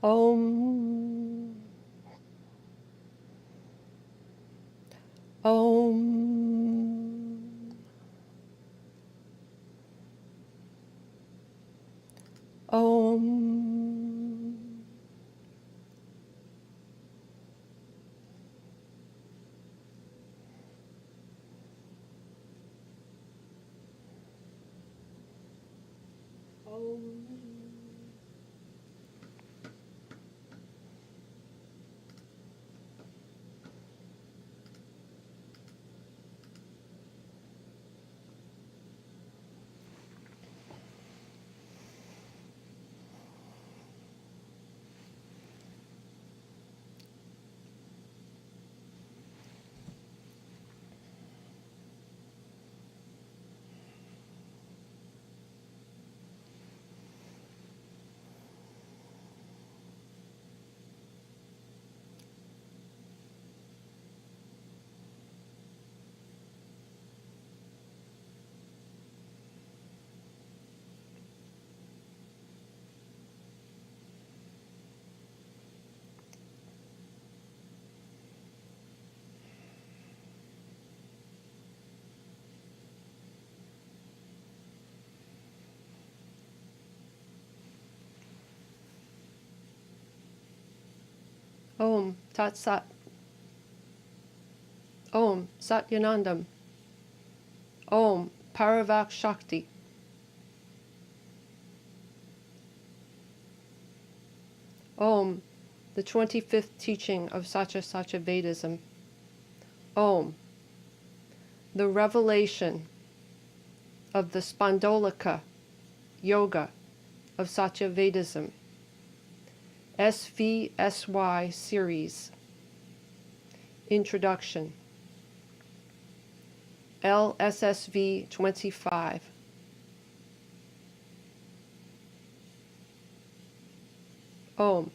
Om. Om. Om. Om. Om Tat Sat. Om Satyanandam. Om Paravak Shakti. Om, the 25th teaching of Satyavedism. Om, the revelation of the Spandolika yoga of Satyavedism. Svsy series. Introduction. Lssv 25. Om.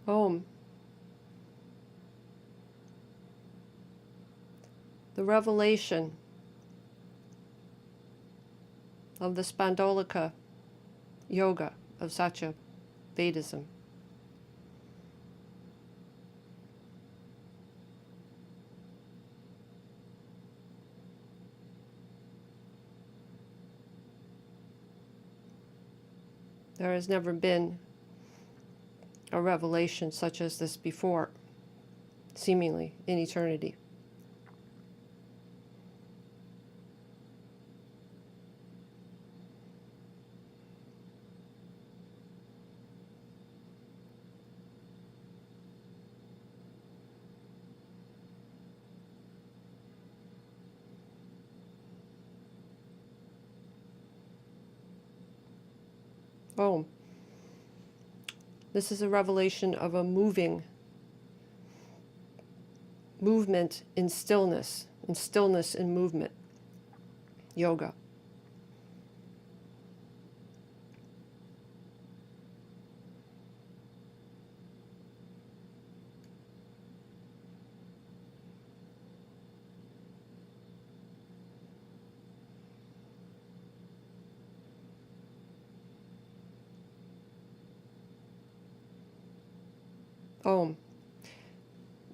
Om, the revelation of the Spandolika yoga of Satyavedism. There has never been a revelation such as this before, seemingly in eternity. Om. This is a revelation of a moving movement in stillness in movement, yoga. Om.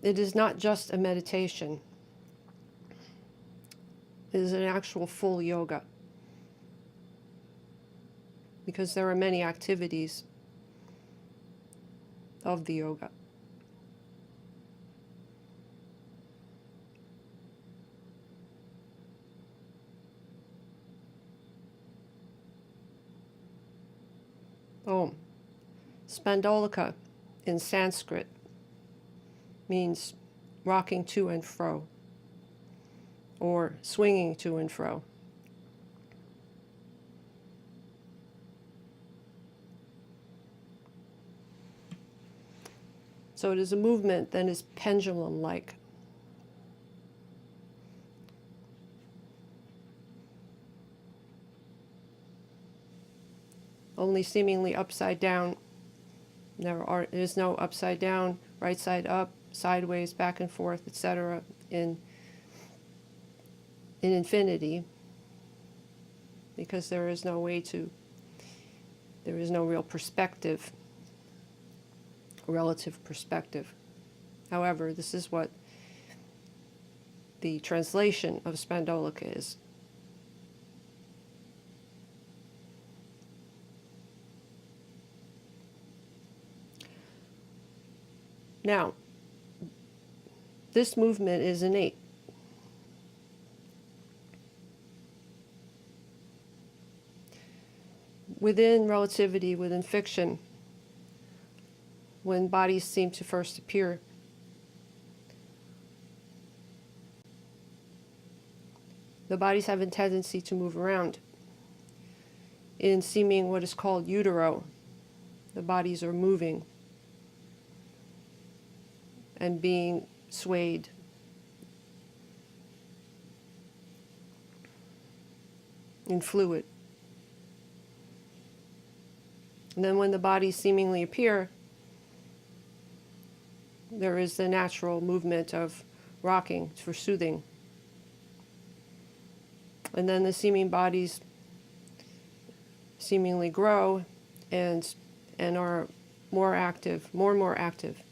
It is not just a meditation. It is an actual full yoga. Because there are many activities of the yoga. Om. Spandolika in Sanskrit means rocking to and fro, or swinging to and fro. So it is a movement that is pendulum-like. Only seemingly upside down. There is no upside down, right side up, sideways, back and forth, etc. in infinity, because there is no real perspective, relative perspective. However, this is what the translation of Spandolika is. Now, this movement is innate. Within relativity, within fiction, when bodies seem to first appear, the bodies have a tendency to move around. In seeming what is called utero, the bodies are moving and being swayed. In fluid. And then when the bodies seemingly appear, there is the natural movement of rocking for soothing. And then the seeming bodies seemingly grow and are more active, more and more active.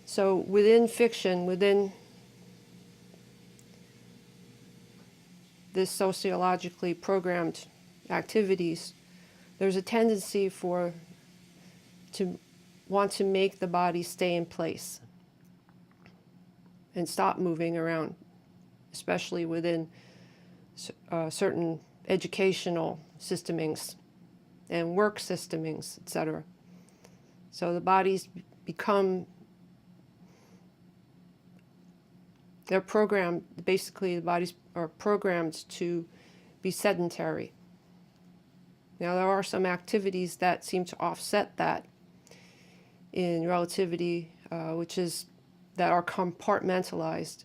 So within fiction, within this sociologically programmed activities, there's a tendency to want to make the body stay in place and stop moving around, especially within certain educational systemings and work systemings, etc. So the bodies become, they're programmed, basically the bodies are programmed to be sedentary. Now there are some activities that seem to offset that in relativity, that are compartmentalized,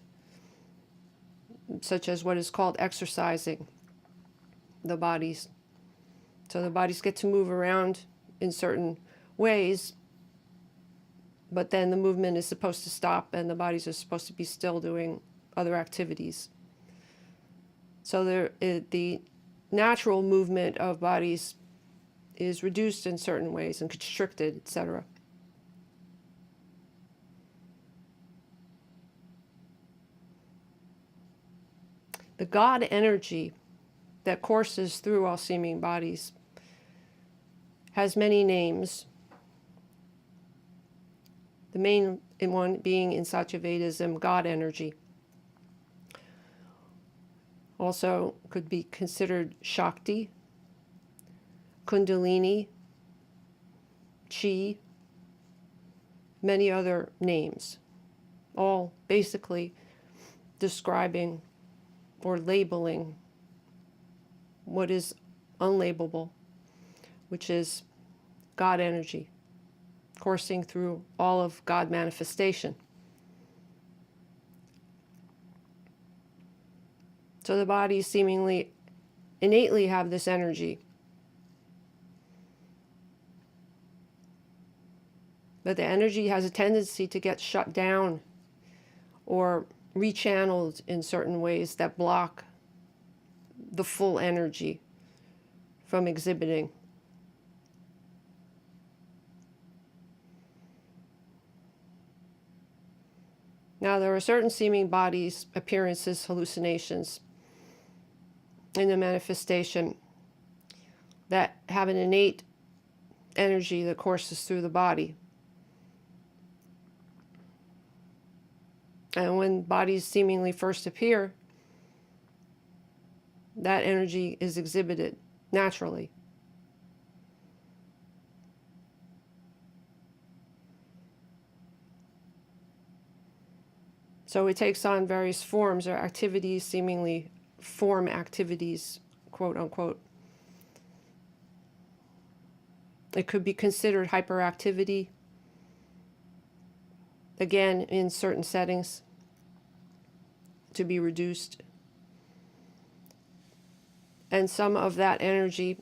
such as what is called exercising the bodies. So the bodies get to move around in certain ways, but then the movement is supposed to stop and the bodies are supposed to be still doing other activities. So the natural movement of bodies is reduced in certain ways and constricted, etc. The God energy that courses through all seeming bodies has many names. The main one being in Satyavedism, God energy. Also could be considered Shakti, Kundalini, Chi, many other names, all basically describing or labeling what is unlabelable, which is God energy coursing through all of God manifestation. So the bodies seemingly innately have this energy. But the energy has a tendency to get shut down or rechanneled in certain ways that block the full energy from exhibiting. Now, there are certain seeming bodies, appearances, hallucinations in the manifestation that have an innate energy that courses through the body. And when bodies seemingly first appear, that energy is exhibited naturally. So it takes on various forms or activities, seemingly form activities, quote unquote. It could be considered hyperactivity, again, in certain settings, to be reduced. And some of that energy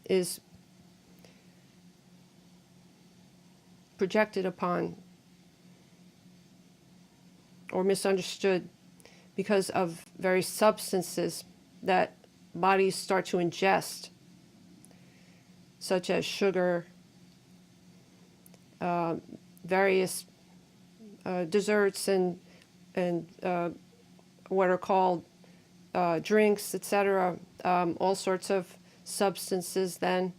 is projected upon or misunderstood because of various substances that bodies start to ingest, such as sugar, various desserts and what are called drinks, etc. All sorts of substances then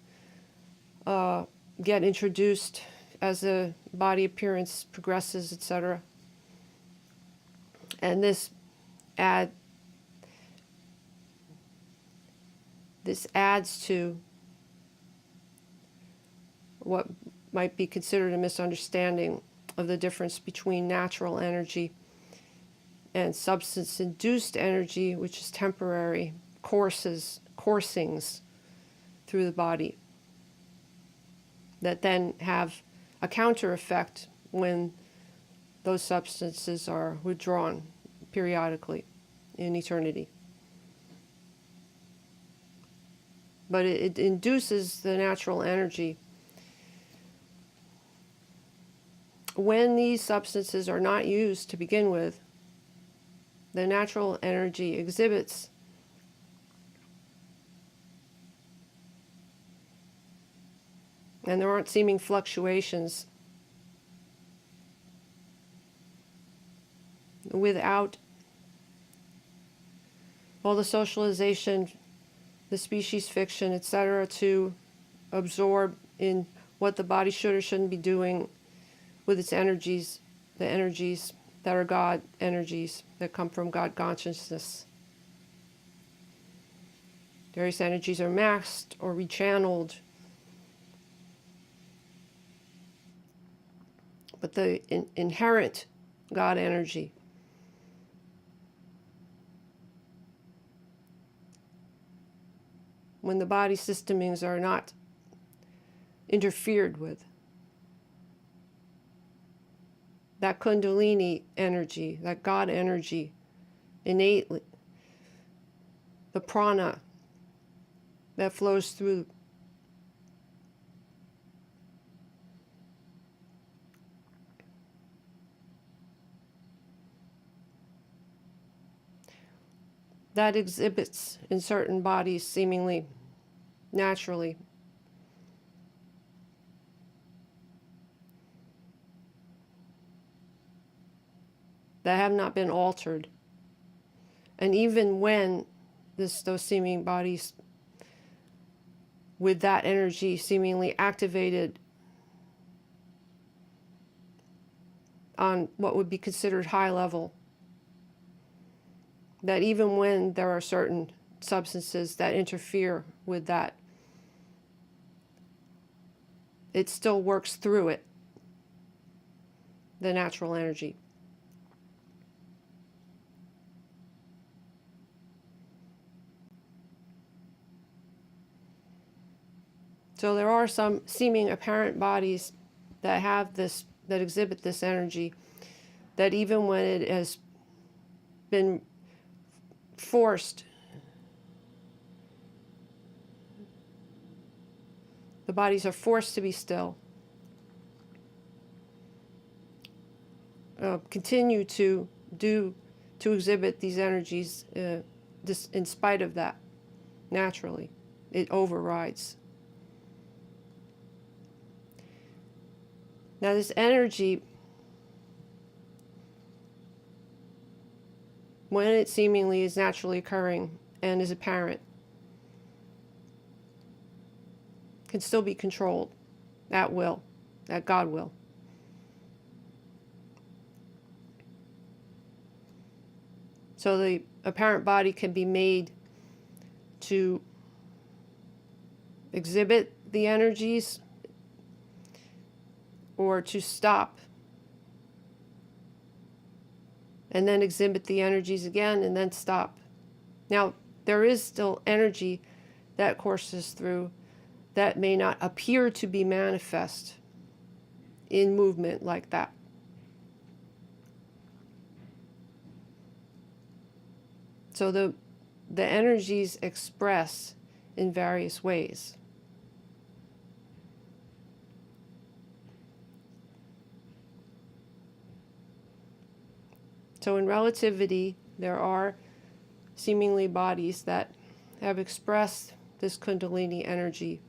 get introduced as the body appearance progresses, etc. And this adds to what might be considered a misunderstanding of the difference between natural energy and substance-induced energy, which is temporary, coursings through the body that then have a counter effect when those substances are withdrawn periodically in eternity. But it induces the natural energy. When these substances are not used to begin with, the natural energy exhibits and there aren't seeming fluctuations without all the socialization, the species fiction, etc., to absorb in what the body should or shouldn't be doing with its energies, the energies that are God energies that come from God consciousness. Various energies are masked or rechanneled, but the inherent God energy when the body systemings are not interfered with, that Kundalini energy, that God energy, innately, the prana that flows through that exhibits in certain bodies seemingly naturally. That have not been altered. And even when those seeming bodies with that energy seemingly activated on what would be considered high level, that even when there are certain substances that interfere with that, it still works through it, the natural energy. So there are some seeming apparent bodies that have this, that exhibit this energy, that even when it has been forced, the bodies are forced to be still, continue to exhibit these energies, this, in spite of that. Naturally, it overrides. Now this energy, when it seemingly is naturally occurring and is apparent, can still be controlled at will, at God will. So the apparent body can be made to exhibit the energies or to stop and then exhibit the energies again and then stop. Now, there is still energy that courses through that may not appear to be manifest in movement like that. So the energies express in various ways. So in relativity, there are seemingly bodies that have expressed this Kundalini energy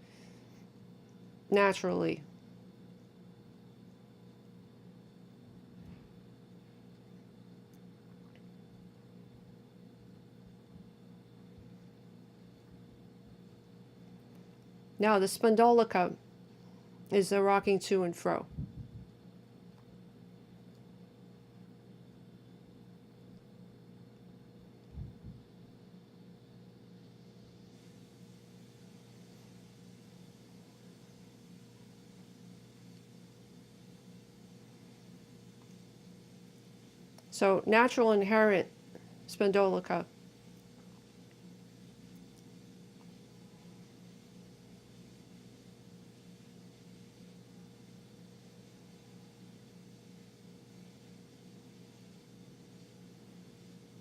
naturally. Now the Spandolika is the rocking to and fro. So natural inherent Spandolika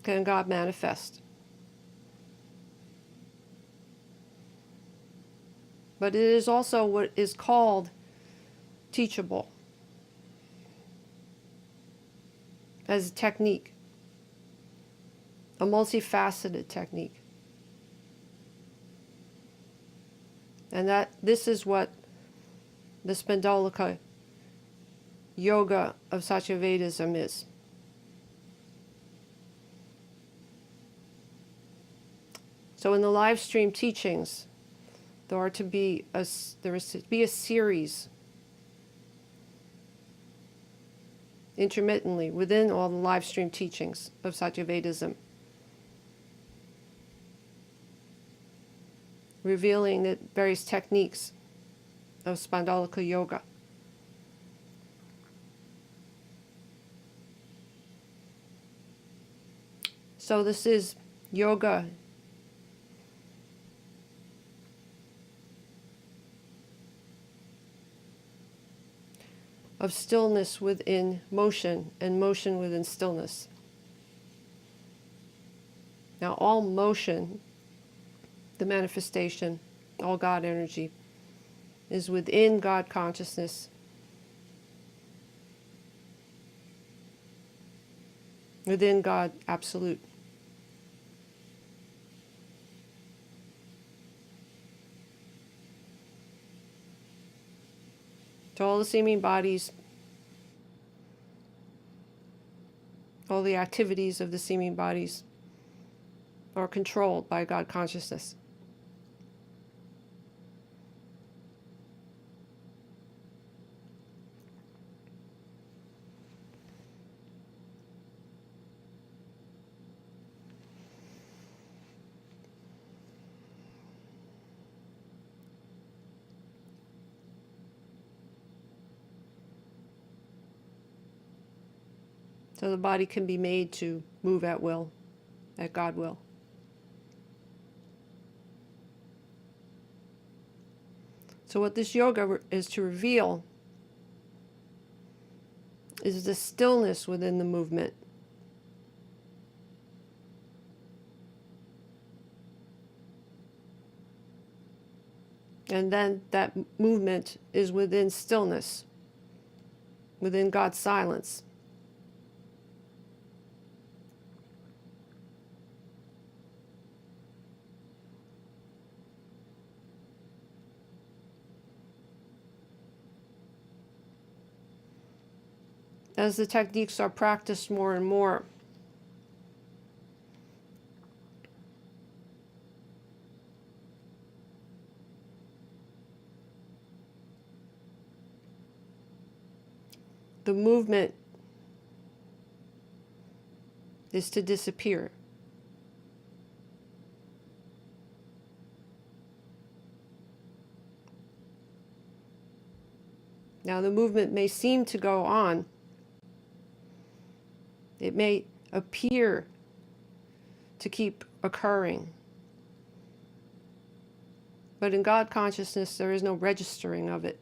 can God manifest. But it is also what is called teachable as a technique, a multifaceted technique. And that this is what the Spandolika yoga of Satyavedism is. So in the live stream teachings, there is to be a series intermittently within all the live stream teachings of Satyavedism, revealing the various techniques of Spandolika yoga. So this is yoga of stillness within motion and motion within stillness. Now all motion, the manifestation, all God energy, is within God consciousness, within God absolute. So all the seeming bodies, all the activities of the seeming bodies are controlled by God consciousness. So the body can be made to move at will, at God will. So what this yoga is to reveal is the stillness within the movement. And then that movement is within stillness, within God's silence. As the techniques are practiced more and more, the movement is to disappear. Now, the movement may seem to go on. It may appear to keep occurring. But in God consciousness, there is no registering of it.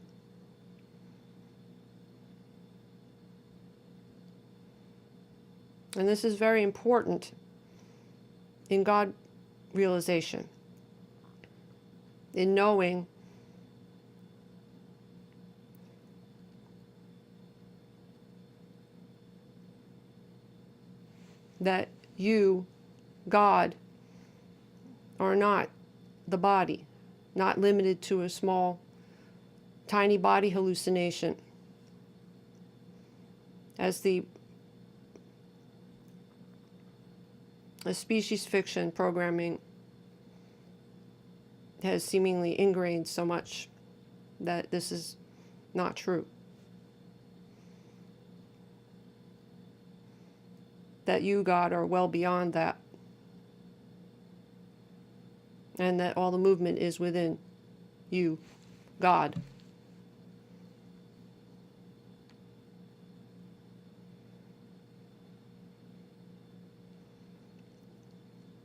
And this is very important in God realization, in knowing that you, God, are not the body, not limited to a small, tiny body hallucination. As species fiction programming has seemingly ingrained so much that this is not true. That you, God, are well beyond that. And that all the movement is within you, God.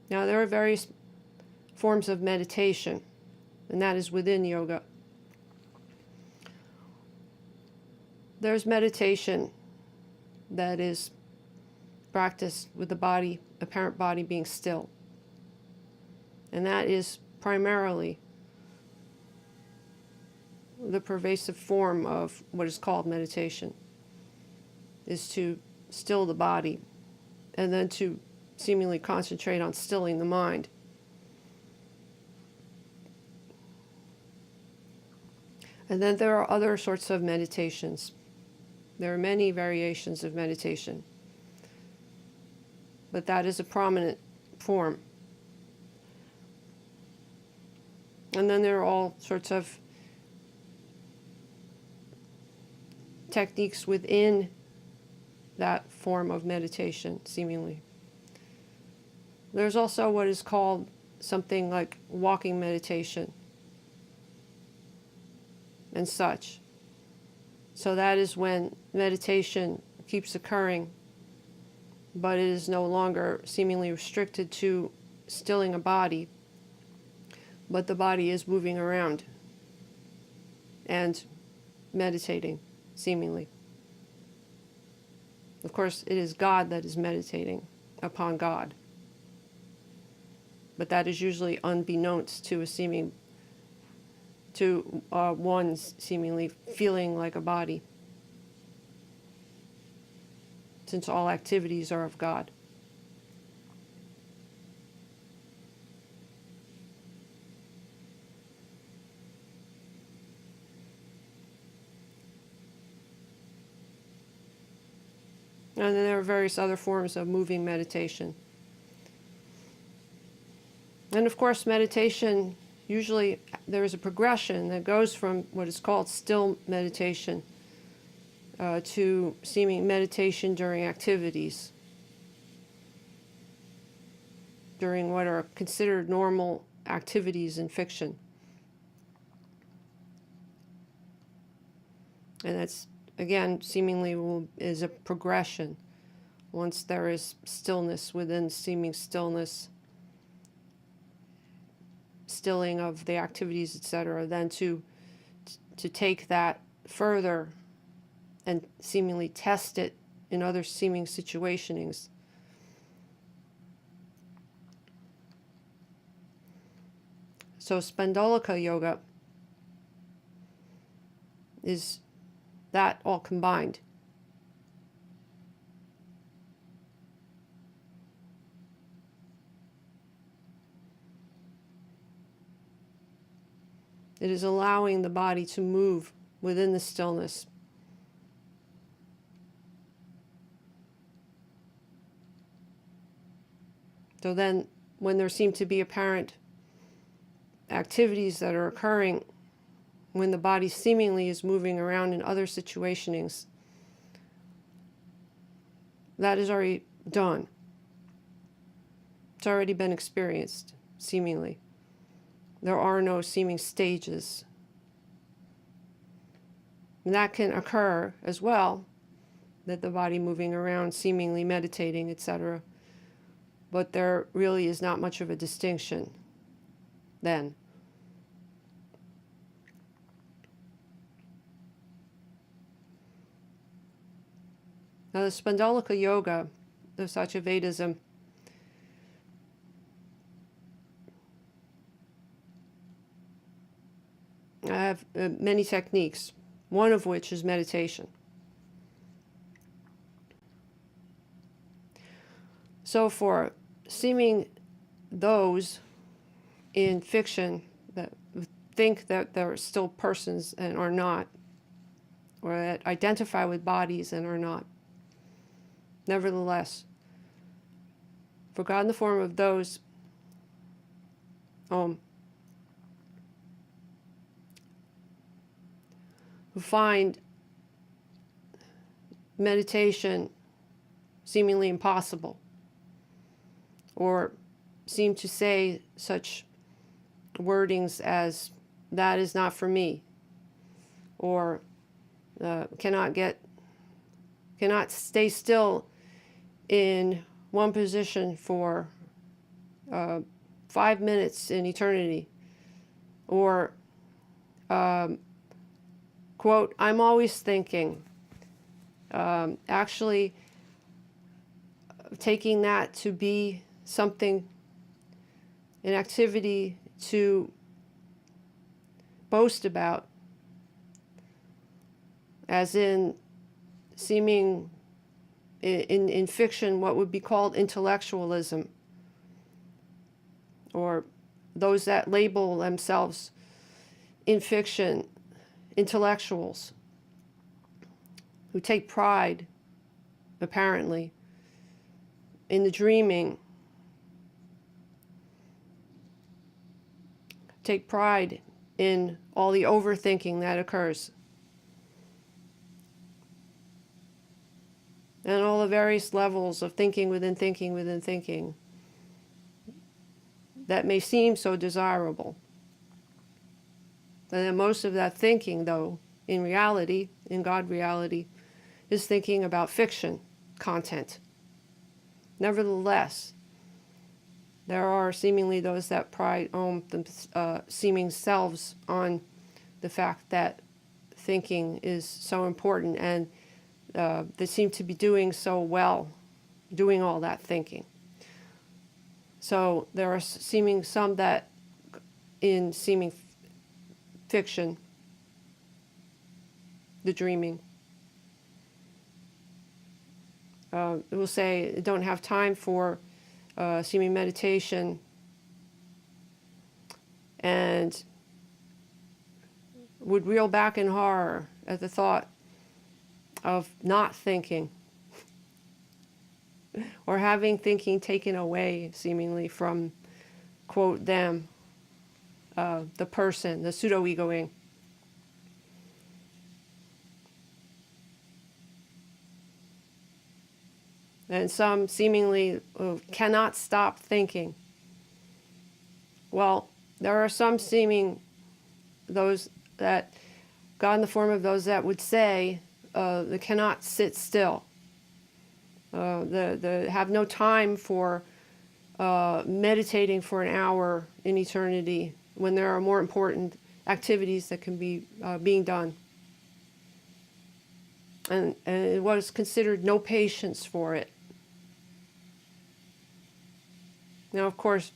Now, there are various forms of meditation, and that is within yoga. There's meditation that is practiced with the body, apparent body being still. And that is primarily the pervasive form of what is called meditation, is to still the body and then to seemingly concentrate on stilling the mind. And then there are other sorts of meditations. There are many variations of meditation, but that is a prominent form. And then there are all sorts of techniques within that form of meditation, seemingly. There's also what is called something like walking meditation and such. So that is when meditation keeps occurring, but it is no longer seemingly restricted to stilling a body, but the body is moving around and meditating, seemingly. Of course, it is God that is meditating upon God. But that is usually unbeknownst to one seemingly feeling like a body, since all activities are of God. And then there are various other forms of moving meditation. And of course, meditation, usually there is a progression that goes from what is called still meditation to seeming meditation during activities, during what are considered normal activities in fiction. And that's, again, seemingly is a progression. Once there is stillness within seeming stillness, stilling of the activities, etc., then to take that further and seemingly test it in other seeming situationings. So Spandolika yoga is that all combined. It is allowing the body to move within the stillness. So then, when there seem to be apparent activities that are occurring, when the body seemingly is moving around in other situationings, that is already done. It's already been experienced, seemingly. There are no seeming stages. And that can occur as well, that the body moving around, seemingly meditating, etc. But there really is not much of a distinction then. Now the Spandolika yoga, the Satyavedism, I have many techniques, one of which is meditation. So for seeming those in fiction that think that they're still persons and are not, or that identify with bodies and are not, nevertheless, for God in the form of those who find meditation seemingly impossible, or seem to say such wordings as, that is not for me, or cannot stay still in one position for 5 minutes in eternity, or quote, I'm always thinking, actually taking that to be something, an activity to boast about, as in seeming in fiction what would be called intellectualism, or those that label themselves in fiction intellectuals, who take pride, apparently, in the dreaming, take pride in all the overthinking that occurs, and all the various levels of thinking within thinking within thinking that may seem so desirable. And then most of that thinking, though, in reality, in God reality, is thinking about fiction content. Nevertheless, there are seemingly those that pride seeming selves on the fact that thinking is so important, and they seem to be doing so well, doing all that thinking. So there are seeming some that in seeming fiction, the dreaming, it will say don't have time for seeming meditation, and would reel back in horror at the thought of not thinking, or having thinking taken away seemingly from, quote, them, the person, the pseudo-egoing. And some seemingly cannot stop thinking. Well, there are some seeming those that, God in the form of those that would say they cannot sit still. They have no time for meditating for an hour in eternity when there are more important activities that can be being done. and it was considered no patience for it. Now, of course,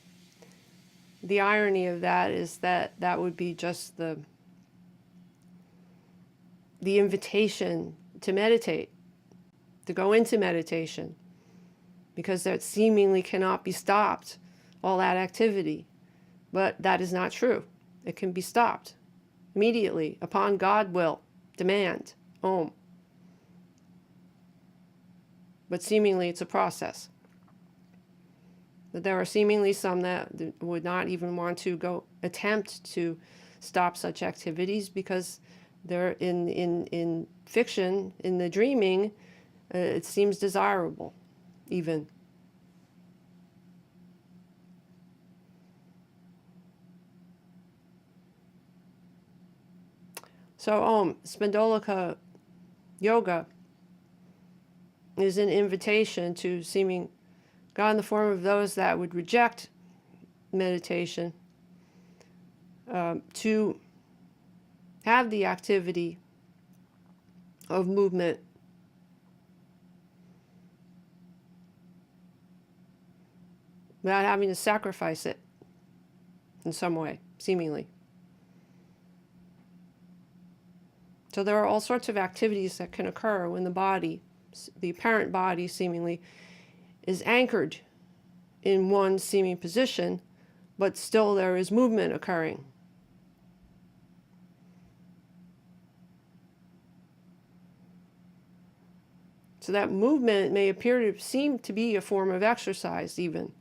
the irony of that is that that would be just the invitation to meditate, to go into meditation, because that seemingly cannot be stopped, all that activity. But that is not true. It can be stopped immediately upon God will, demand, Om. But seemingly it's a process. But there are seemingly some that would not even want to go attempt to stop such activities because they're in fiction, in the dreaming, it seems desirable even. So Spandolika yoga is an invitation to seeming God in the form of those that would reject meditation, to have the activity of movement without having to sacrifice it in some way, seemingly. So there are all sorts of activities that can occur when the body, the apparent body seemingly, is anchored in one seeming position, but still there is movement occurring. So that movement may appear to seem to be a form of exercise even.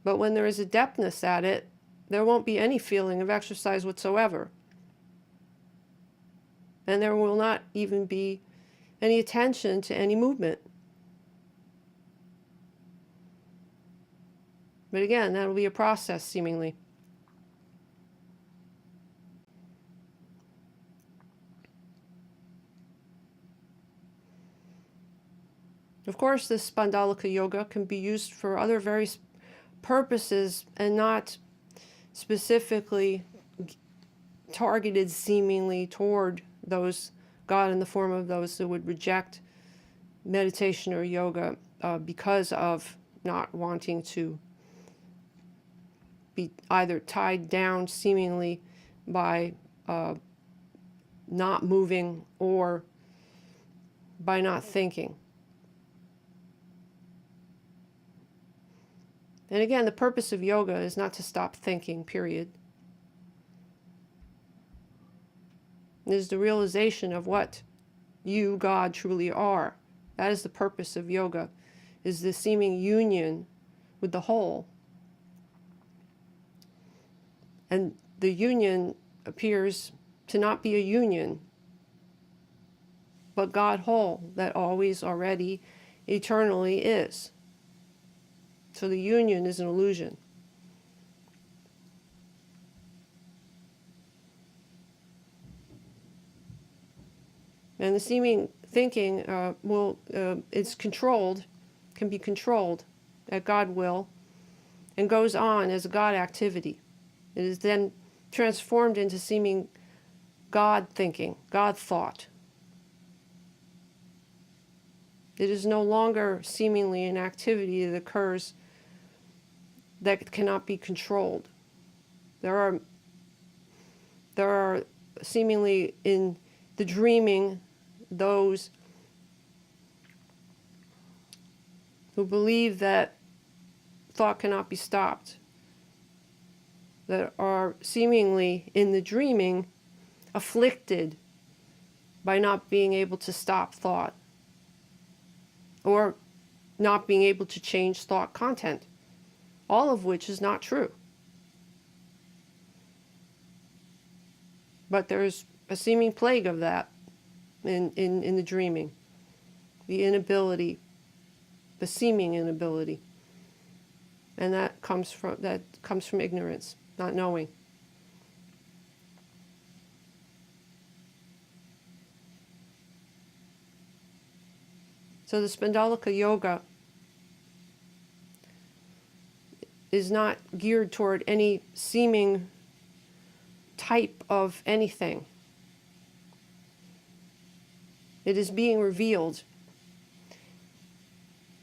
But when there is adeptness at it, there won't be any feeling of exercise whatsoever. And there will not even be any attention to any movement. But again, that'll be a process, seemingly. Of course, this Spandolika yoga can be used for other various purposes and not specifically targeted seemingly toward those, God in the form of those who would reject meditation or yoga because of not wanting to be either tied down seemingly by not moving or by not thinking. And again, the purpose of yoga is not to stop thinking, period. It is the realization of what you, God, truly are. That is the purpose of yoga, is the seeming union with the whole. And the union appears to not be a union, but God whole, that always, already, eternally is. So the union is an illusion. And the seeming thinking is controlled, can be controlled at God will, and goes on as a God activity. It is then transformed into seeming God thinking, God thought. It is no longer seemingly an activity that occurs that cannot be controlled. There are seemingly in the dreaming those who believe that thought cannot be stopped, that are seemingly in the dreaming afflicted by not being able to stop thought or not being able to change thought content, all of which is not true. But there's a seeming plague of that in the dreaming, the inability, the seeming inability, and that comes from ignorance, not knowing. So the Spandolika yoga is not geared toward any seeming type of anything. It is being revealed.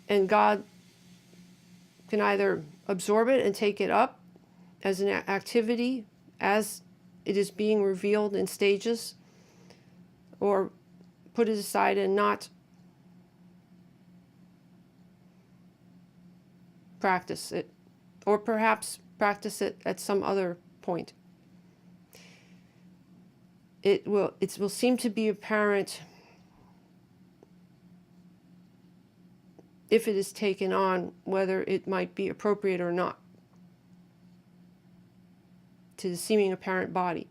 And God can either absorb it and take it up as an activity as it is being revealed in stages, or put it aside and not practice it, or perhaps practice it at some other point. It will seem to be apparent if it is taken on, whether it might be appropriate or not to the seeming apparent body.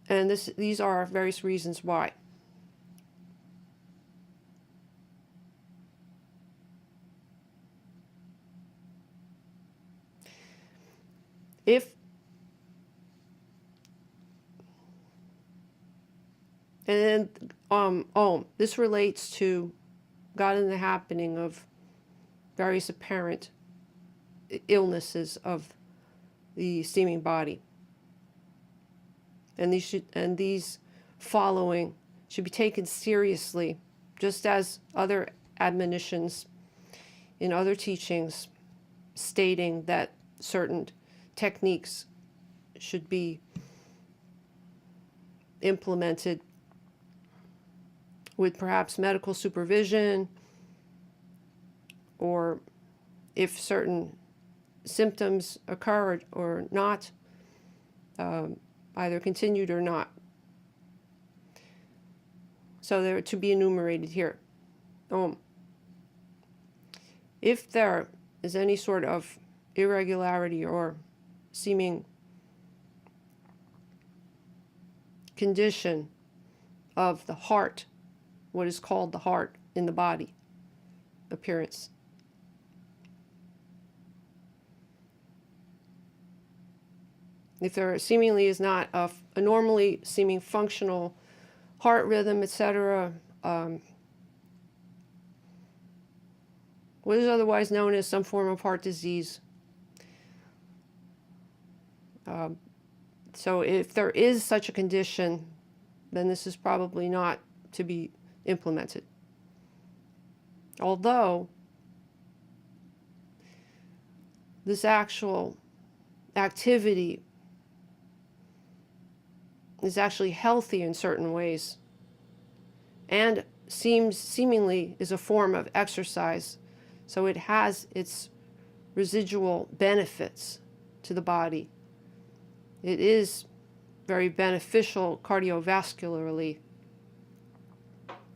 And these are various reasons why. This relates to God in the happening of various apparent illnesses of the seeming body. And these following should be taken seriously, just as other admonitions in other teachings stating that certain techniques should be implemented with perhaps medical supervision, or if certain symptoms occur or not, either continued or not. So they're to be enumerated here. If there is any sort of irregularity or seeming condition of the heart, what is called the heart in the body appearance, if there seemingly is not a normally seeming functional heart rhythm, etc., what is otherwise known as some form of heart disease. So if there is such a condition, then this is probably not to be implemented. Although this actual activity is actually healthy in certain ways, and seemingly is a form of exercise, so it has its residual benefits to the body. It is very beneficial cardiovascularly.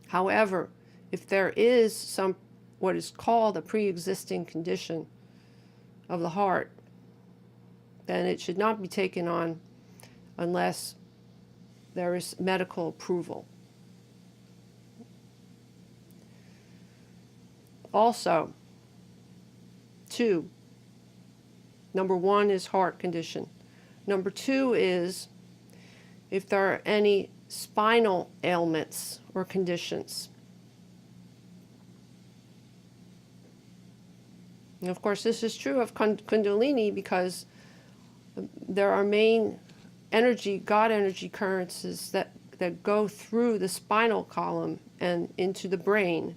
However, if there is what is called a pre-existing condition of the heart, then it should not be taken on unless there is medical approval. Also, number one is heart condition. Number two is if there are any spinal ailments or conditions. And of course, this is true of Kundalini because there are main God energy currents that go through the spinal column and into the brain.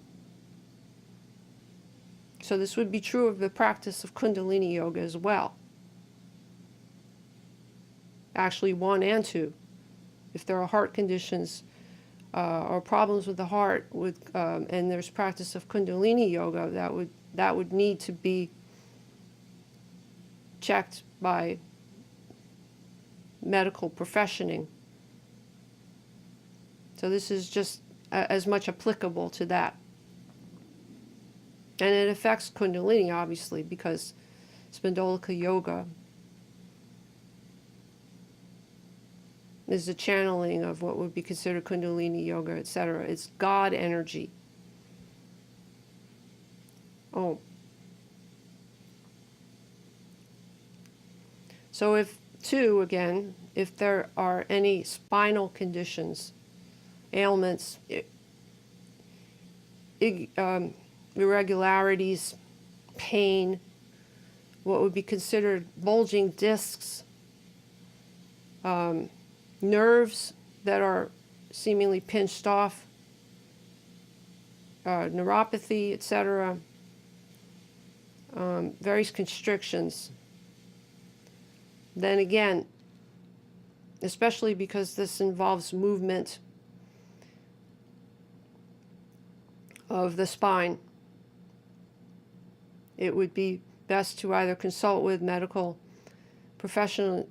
So this would be true of the practice of Kundalini yoga as well. Actually, 1 and 2. If there are heart conditions or problems with the heart, and there's practice of Kundalini yoga, that would need to be checked by medical professioning. So this is just as much applicable to that. And it affects Kundalini, obviously, because Spandolika yoga is the channeling of what would be considered Kundalini yoga, etc. It's God energy. So if there are any spinal conditions, ailments, irregularities, pain, what would be considered bulging discs, nerves that are seemingly pinched off, neuropathy, etc., various constrictions. Then again, especially because this involves movement of the spine, it would be best to either consult with medical professioning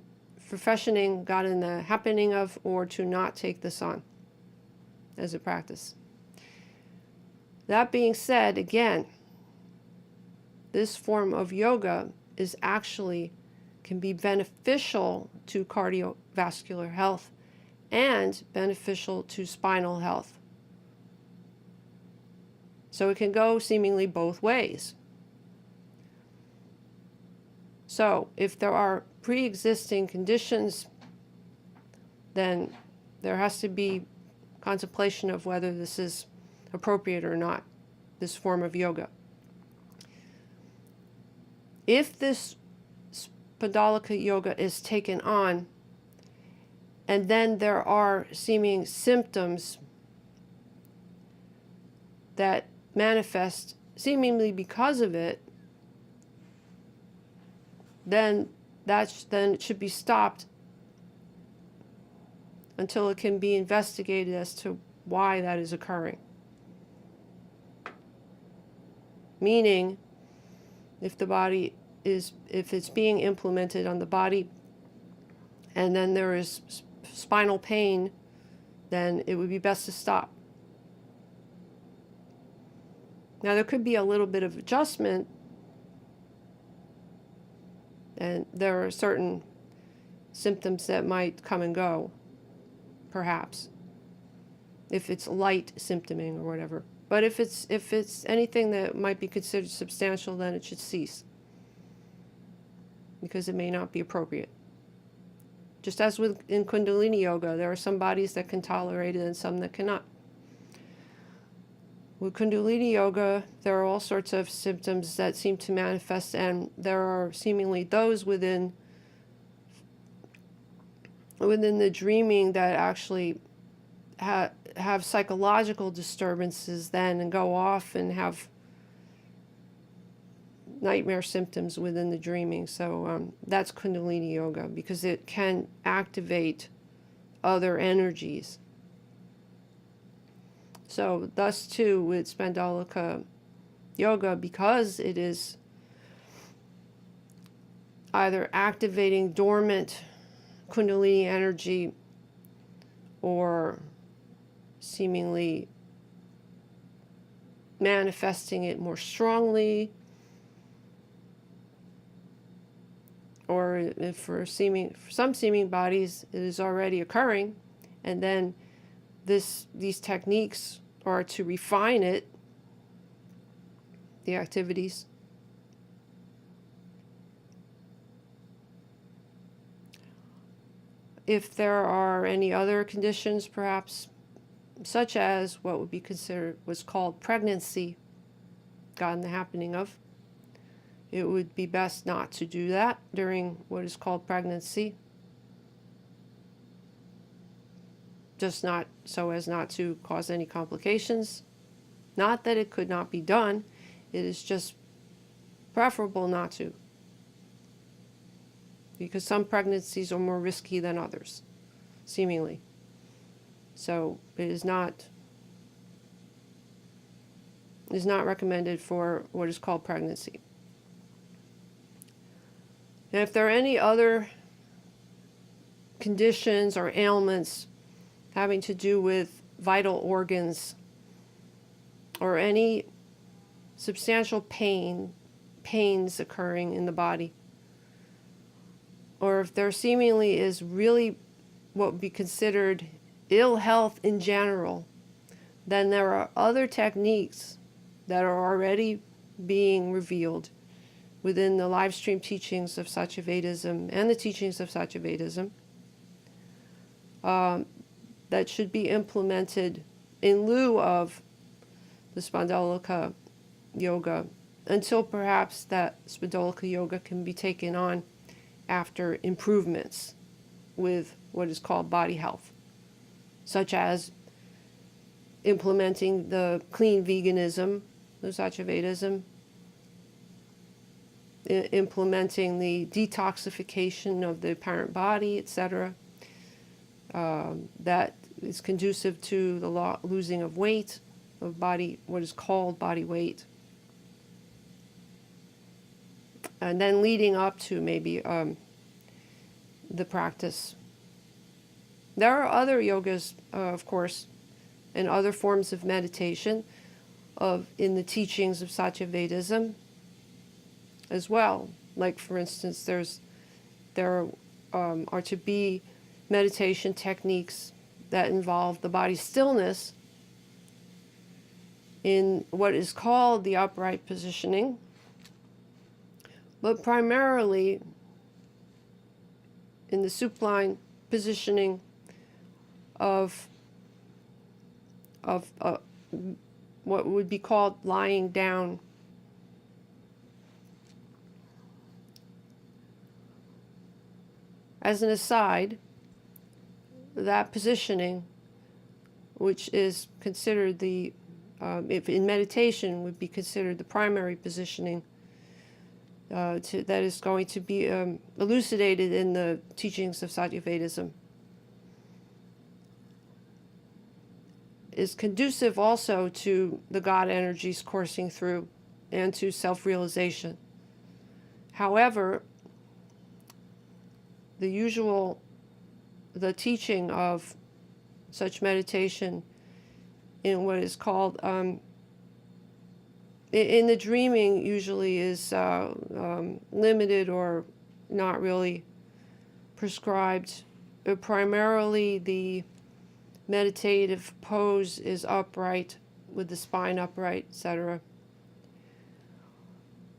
got in the happening of, or to not take this on as a practice. That being said, again, this form of yoga is actually can be beneficial to cardiovascular health and beneficial to spinal health. So it can go seemingly both ways. So if there are pre-existing conditions, then there has to be contemplation of whether this is appropriate or not, this form of yoga. If this Spandolika yoga is taken on, and then there are seeming symptoms that manifest seemingly because of it, then it should be stopped until it can be investigated as to why that is occurring. Meaning, if it's being implemented on the body and then there is spinal pain, then it would be best to stop. Now there could be a little bit of adjustment, and there are certain symptoms that might come and go, perhaps, if it's light symptoming or whatever. But if it's anything that might be considered substantial, then it should cease, because it may not be appropriate. Just as in Kundalini yoga, there are some bodies that can tolerate it and some that cannot. With Kundalini yoga, there are all sorts of symptoms that seem to manifest, and there are seemingly those within the dreaming that actually have psychological disturbances then and go off and have nightmare symptoms within the dreaming. So that's Kundalini yoga, because it can activate other energies. So thus too with Spandolika yoga, because it is either activating dormant Kundalini energy or seemingly manifesting it more strongly, or if for some seeming bodies it is already occurring, and then these techniques are to refine it, the activities. If there are any other conditions, perhaps, such as what would be considered, was called pregnancy, got in the happening of, it would be best not to do that during what is called pregnancy. Just not so as not to cause any complications. Not that it could not be done, it is just preferable not to, because some pregnancies are more risky than others, seemingly. So it is not recommended for what is called pregnancy. And if there are any other conditions or ailments having to do with vital organs, or any substantial pains occurring in the body, or if there seemingly is really what would be considered ill health in general, then there are other techniques that are already being revealed within the live stream teachings of Satyavedism and the teachings of Satyavedism that should be implemented in lieu of the Spandolika yoga, until perhaps that Spandolika yoga can be taken on after improvements with what is called body health, such as implementing the clean veganism, the Satyavedism, implementing the detoxification of the apparent body, etc. That is conducive to the losing of weight, of body, what is called body weight. And then leading up to maybe the practice. There are other yogas, of course, and other forms of meditation in the teachings of Satyavedism as well. Like, for instance, there are to be meditation techniques that involve the body's stillness in what is called the upright positioning, but primarily in the supine positioning of what would be called lying down. As an aside, that positioning, which is considered if in meditation would be considered the primary positioning, that is going to be elucidated in the teachings of Satyavedism, is conducive also to the God energies coursing through and to self-realization. However, the teaching of such meditation in what is called, in the dreaming usually is limited or not really prescribed. Primarily the meditative pose is upright, with the spine upright, etc.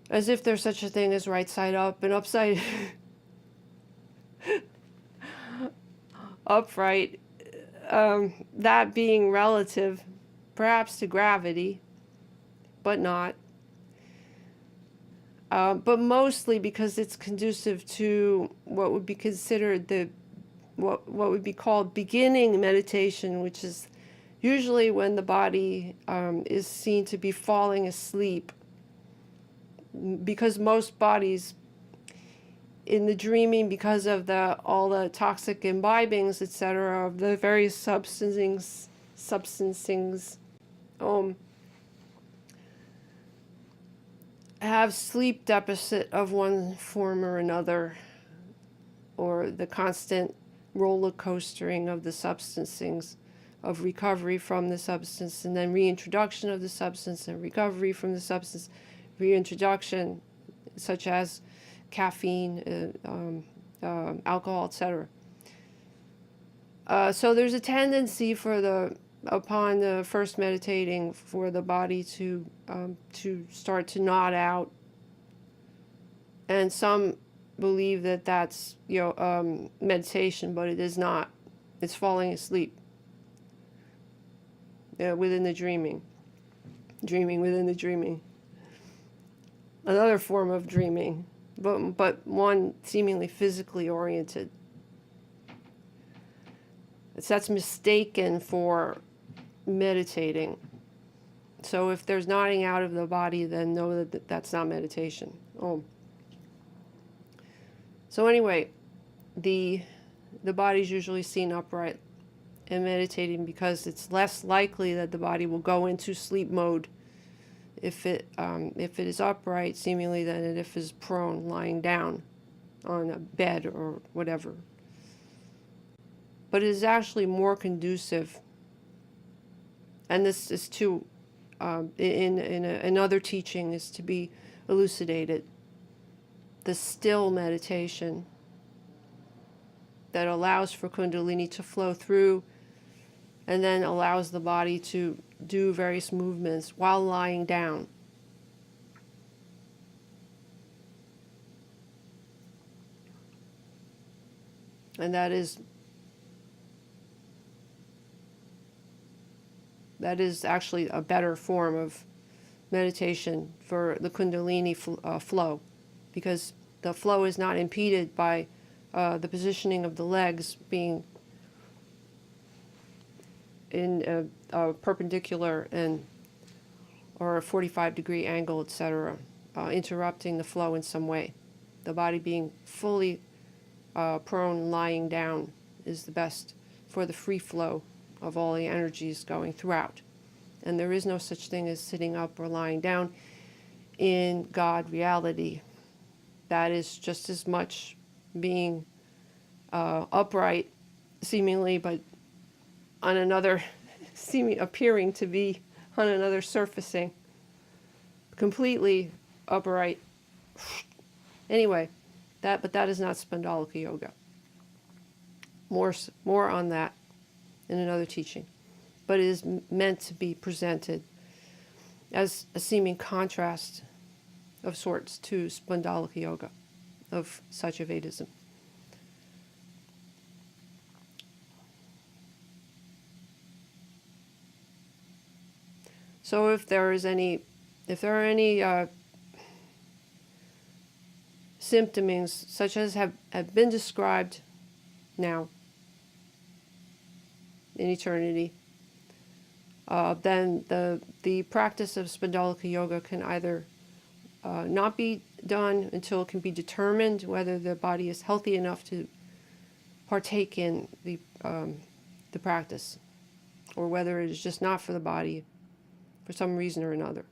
As if there's such a thing as right side up and upside upright, that being relative perhaps to gravity, but not. But mostly because it's conducive to what would be considered what would be called beginning meditation, which is usually when the body is seen to be falling asleep, because most bodies in the dreaming, because of all the toxic imbibings, etc., of the various substancings, have sleep deficit of one form or another, or the constant roller coastering of the substancings, of recovery from the substance and then reintroduction of the substance and recovery from the substance, reintroduction, such as caffeine, alcohol, etc. So there's a tendency upon the first meditating, for the body to start to nod out, and some believe that that's meditation, but it is not. It's falling asleep within the dreaming within the dreaming. Another form of dreaming, but one seemingly physically oriented. That's mistaken for meditating. So if there's nodding out of the body, then know that that's not meditation. So anyway, the body's usually seen upright and meditating because it's less likely that the body will go into sleep mode if it is upright, seemingly, than if it is prone, lying down on a bed or whatever. But it is actually more conducive, and this is too, in another teaching is to be elucidated, the still meditation that allows for Kundalini to flow through and then allows the body to do various movements while lying down. And that is actually a better form of meditation for the Kundalini flow, because the flow is not impeded by the positioning of the legs being in a perpendicular and or a 45-degree angle, etc., interrupting the flow in some way. The body being fully prone, lying down, is the best for the free flow of all the energies going throughout. And there is no such thing as sitting up or lying down in God reality. That is just as much being upright, seemingly, but on another, appearing to be on another surfacing, completely upright. Anyway, but that is not Spandolika yoga. More on that in another teaching. But it is meant to be presented as a seeming contrast of sorts to Spandolika yoga of Satyavedism. So if there are any symptomings such as have been described now in eternity, then the practice of Spandolika yoga can either not be done until it can be determined whether the body is healthy enough to partake in the practice, or whether it is just not for the body for some reason or another.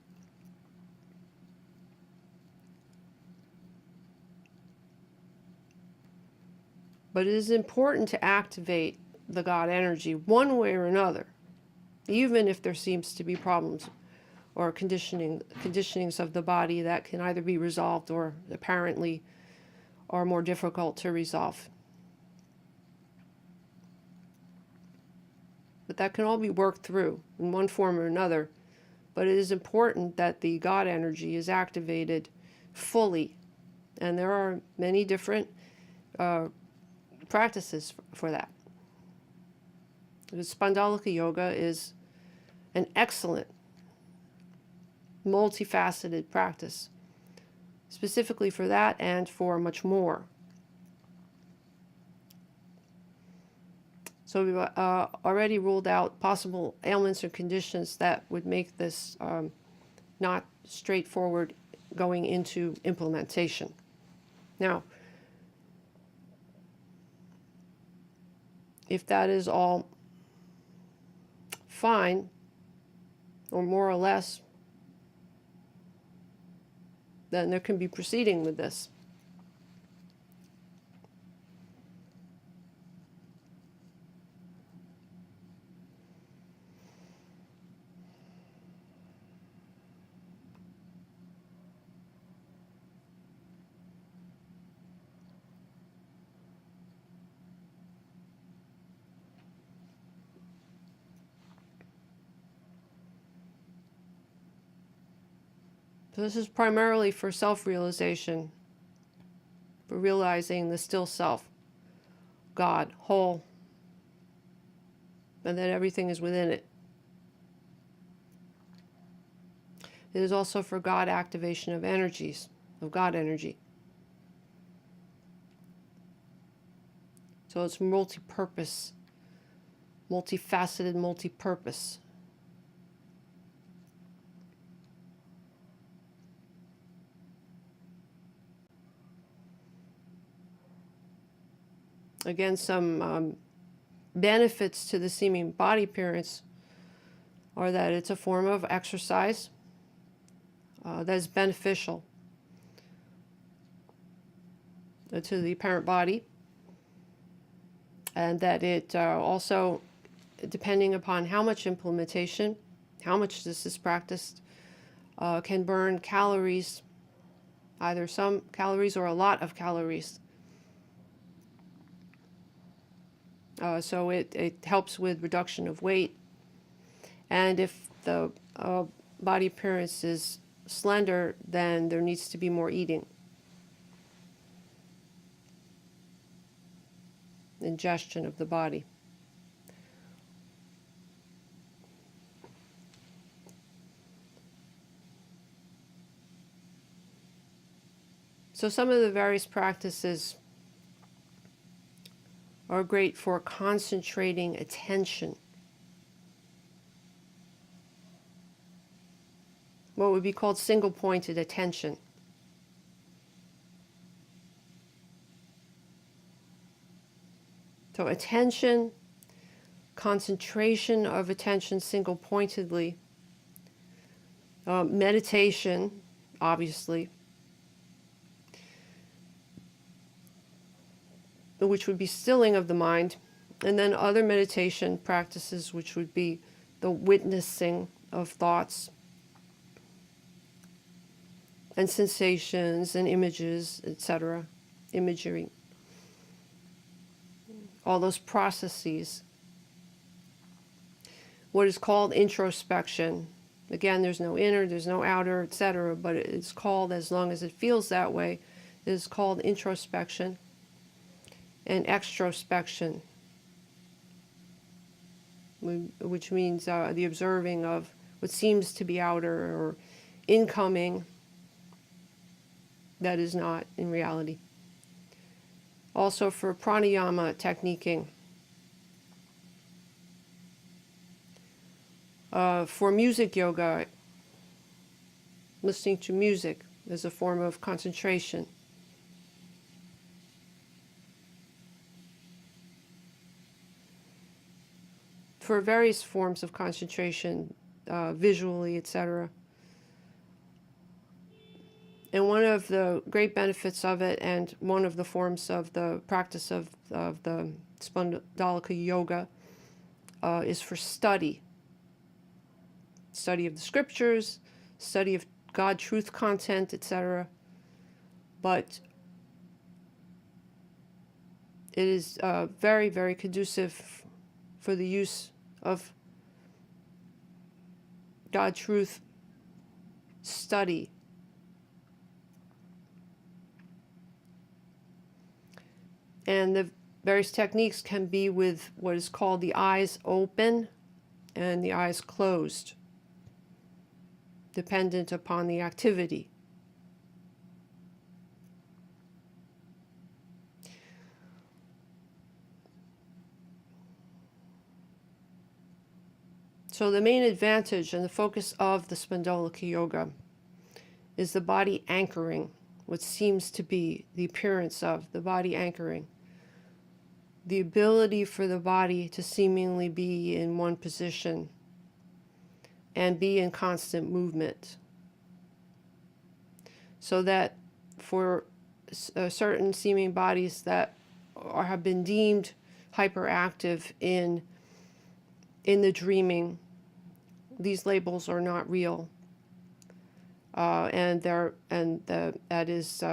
But it is important to activate the God energy one way or another, even if there seems to be problems or conditionings of the body that can either be resolved or apparently are more difficult to resolve. But that can all be worked through in one form or another. But it is important that the God energy is activated fully. And there are many different practices for that. The Spandolika yoga is an excellent, multifaceted practice, specifically for that and for much more. So we've already ruled out possible ailments or conditions that would make this not straightforward going into implementation. Now, if that is all fine, or more or less, then there can be proceeding with this. So this is primarily for self-realization, for realizing the still self, God, whole, and that everything is within it. It is also for God activation of energies, of God energy. So it's multi-purpose, multifaceted, multi-purpose. Again, some benefits to the seeming body appearance are that it's a form of exercise that is beneficial to the apparent body, and that it also, depending upon how much implementation, how much this is practiced, can burn calories, either some calories or a lot of calories. So it helps with reduction of weight. And if the body appearance is slender, then there needs to be more eating. Ingestion of the body. So some of the various practices are great for concentrating attention. What would be called single-pointed attention. So attention, concentration of attention single-pointedly, meditation, obviously, which would be stilling of the mind, and then other meditation practices, which would be the witnessing of thoughts and sensations and images, etc., imagery, all those processes. What is called introspection. Again, there's no inner, there's no outer, etc., but it's called, as long as it feels that way, it is called introspection. And extrospection, which means the observing of what seems to be outer or incoming that is not in reality. Also for pranayama techniquing. For music yoga, listening to music is a form of concentration. For various forms of concentration, visually, etc. And one of the great benefits of it, and one of the forms of the practice of the Spandolika yoga, is for study. Study of the scriptures, study of God truth content, etc. But it is very, very conducive for the use of God truth study. And the various techniques can be with what is called the eyes open and the eyes closed, dependent upon the activity. So the main advantage and the focus of the Spandolika yoga is the body anchoring, what seems to be the appearance of the body anchoring. The ability for the body to seemingly be in one position and be in constant movement. So that for certain seeming bodies that have been deemed hyperactive in the dreaming, these labels are not real, and that is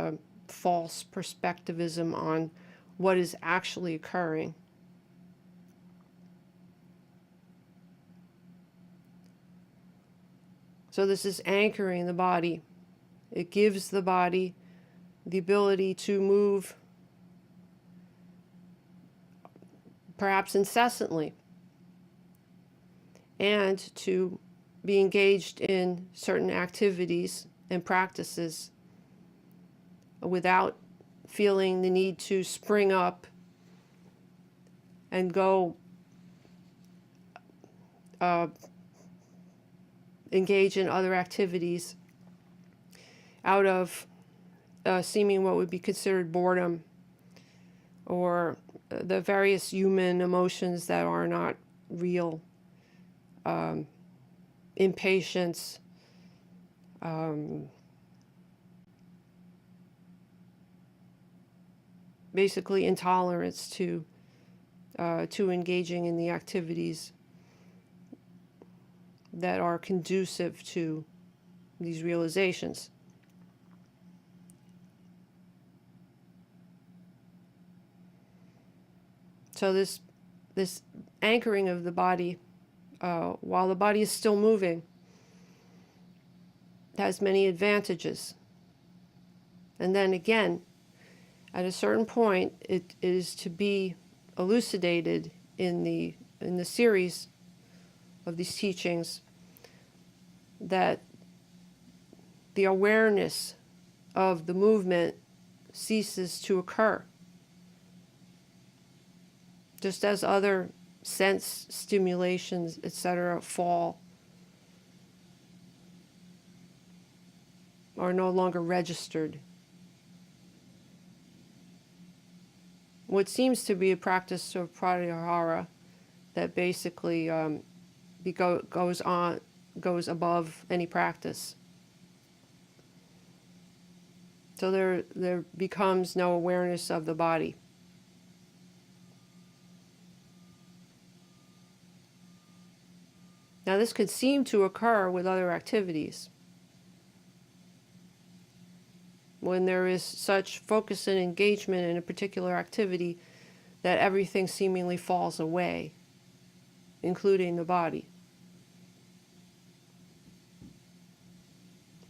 false perspectivism on what is actually occurring. So this is anchoring the body. It gives the body the ability to move, perhaps incessantly, and to be engaged in certain activities and practices without feeling the need to spring up and go engage in other activities out of seeming what would be considered boredom, or the various human emotions that are not real. Impatience, basically intolerance to engaging in the activities that are conducive to these realizations. So this anchoring of the body, while the body is still moving, has many advantages. And then again, at a certain point, it is to be elucidated in the series of these teachings that the awareness of the movement ceases to occur. Just as other sense stimulations, etc., fall, are no longer registered. What seems to be a practice of pratyahara that basically goes above any practice. So there becomes no awareness of the body. Now this could seem to occur with other activities. When there is such focus and engagement in a particular activity that everything seemingly falls away, including the body.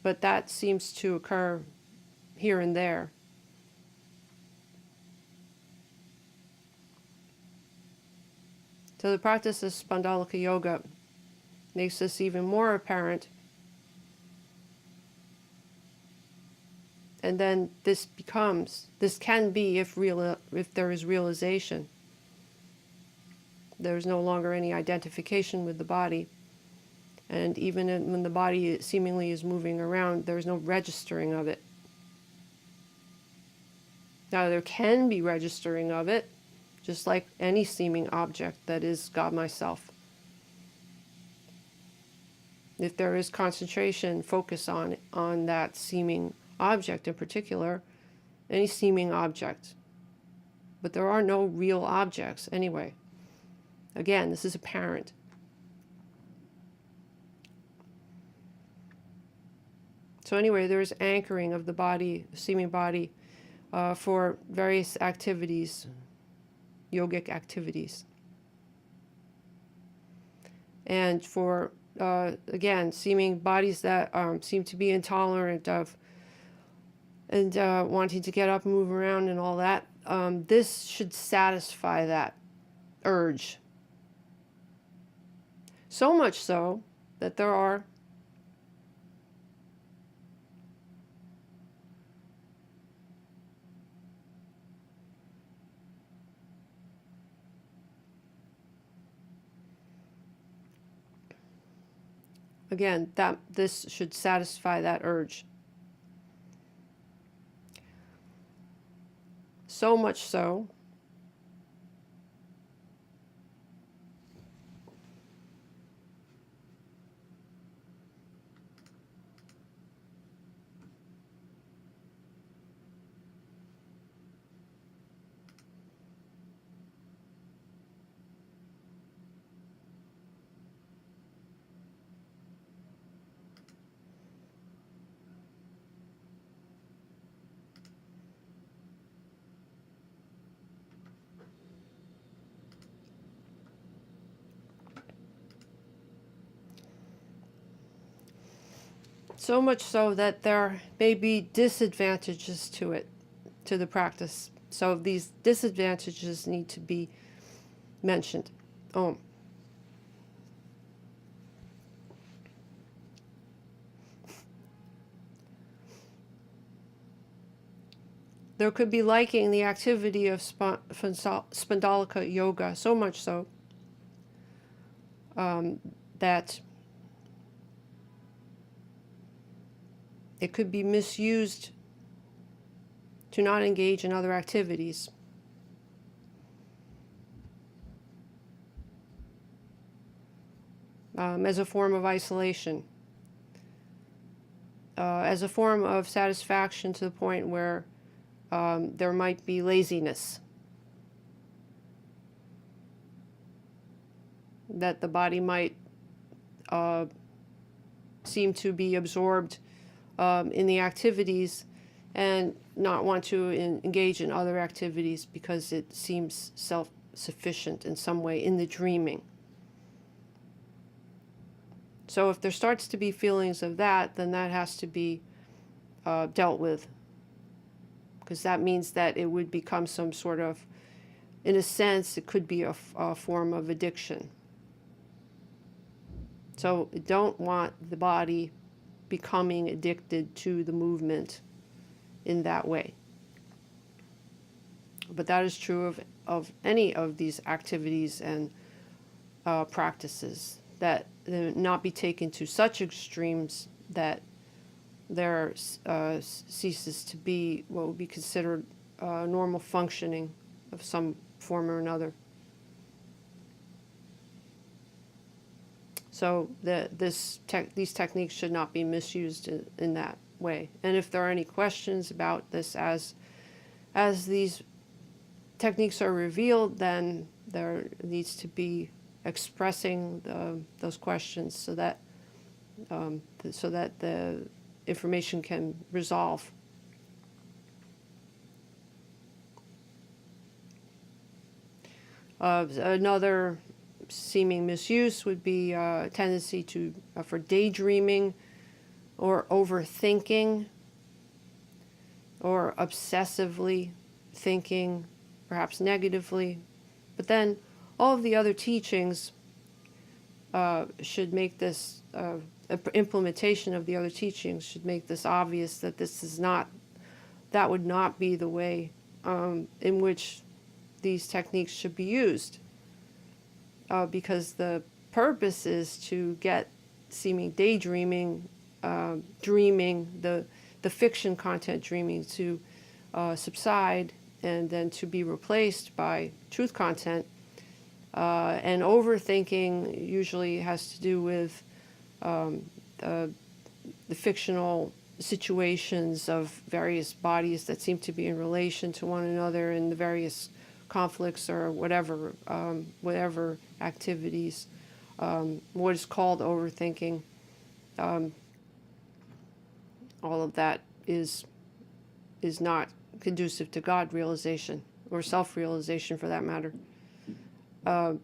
But that seems to occur here and there. So the practice of Spandolika yoga makes this even more apparent. And then this can be if there is realization. There's no longer any identification with the body. And even when the body seemingly is moving around, there's no registering of it. Now there can be registering of it, just like any seeming object that is God myself. If there is concentration, focus on that seeming object in particular, any seeming object. But there are no real objects anyway. Again, this is apparent. So anyway, there's anchoring of the body, seeming body, for various activities, yogic activities. And for, again, seeming bodies that seem to be intolerant of and wanting to get up and move around and all that, this should satisfy that urge. So much so that there are again, that this should satisfy that urge. So much so much so that there may be disadvantages to it, to the practice. So these disadvantages need to be mentioned. There could be liking the activity of Spandolika yoga, so much so that it could be misused to not engage in other activities. As a form of isolation, as a form of satisfaction to the point where there might be laziness, that the body might seem to be absorbed in the activities and not want to engage in other activities because it seems self-sufficient in some way in the dreaming. So if there starts to be feelings of that, then that has to be dealt with, because that means that it would become some sort of, in a sense, it could be a form of addiction. So don't want the body becoming addicted to the movement in that way. But that is true of any of these activities and practices, that they not be taken to such extremes that there ceases to be what would be considered normal functioning of some form or another. So these techniques should not be misused in that way. And if there are any questions about this as these techniques are revealed, then there needs to be expressing those questions so that the information can resolve. Another seeming misuse would be a tendency for daydreaming or overthinking or obsessively thinking, perhaps negatively. But then all of the other teachings should make this, implementation of the other teachings should make this obvious, that that would not be the way in which these techniques should be used. Because the purpose is to get seeming daydreaming, dreaming, the fiction content dreaming to subside, and then to be replaced by truth content. And overthinking usually has to do with the fictional situations of various bodies that seem to be in relation to one another in the various conflicts or whatever activities. What is called overthinking. All of that is not conducive to God realization or self-realization, for that matter.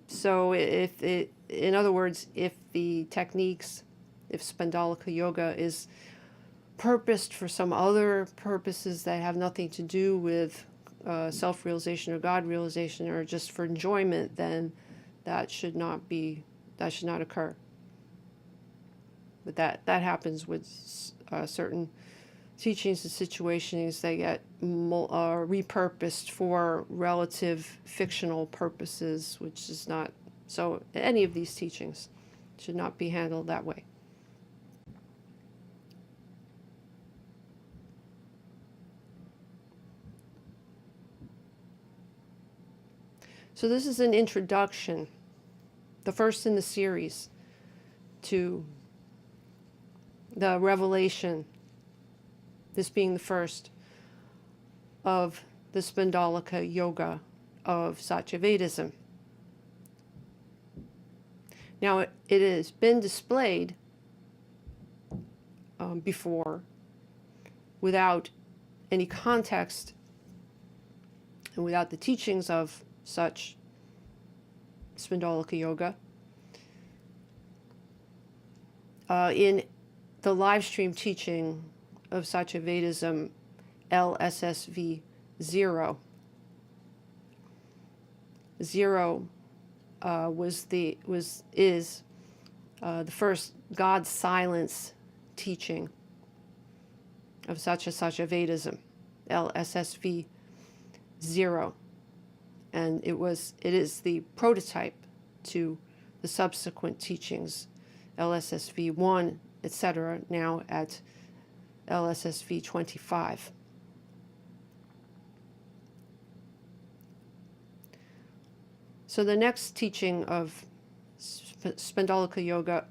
So in other words, if the techniques, if Spandolika yoga is purposed for some other purposes that have nothing to do with self-realization or God realization, or just for enjoyment, then that should not occur. But that happens with certain teachings and situations. They get repurposed for relative fictional purposes, which is not so. Any of these teachings should not be handled that way. So this is an introduction, the first in the series, to the revelation, this being the first of the Spandolika yoga of Satyavedism. Now it has been displayed before without any context and without the teachings of such Spandolika yoga in the live stream teaching of Satyavedism, Lssv 0. 0 is the first God silence teaching of Satyavedism, Lssv 0. And it is the prototype to the subsequent teachings, Lssv 1, etc., now at Lssv 25. So the next teaching of Spandolika yoga,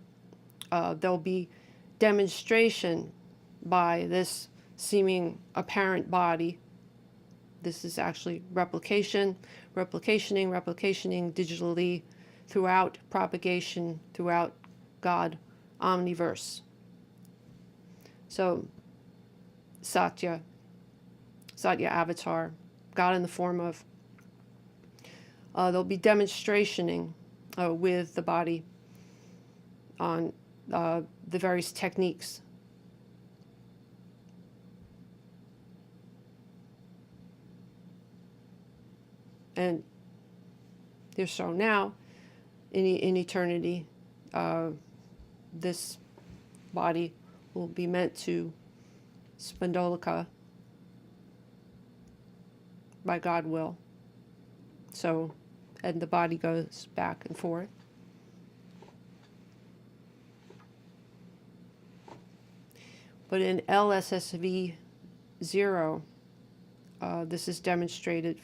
there'll be demonstration by this seeming apparent body. This is actually replicationing digitally throughout propagation, throughout God omniverse. So Satya avatar, God in the form of. There'll be demonstrationing with the body on the various techniques. And they're shown now in eternity. This body will be meant to Spandolika by God will. So, and the body goes back and forth. But in LSSV 0, this is demonstrated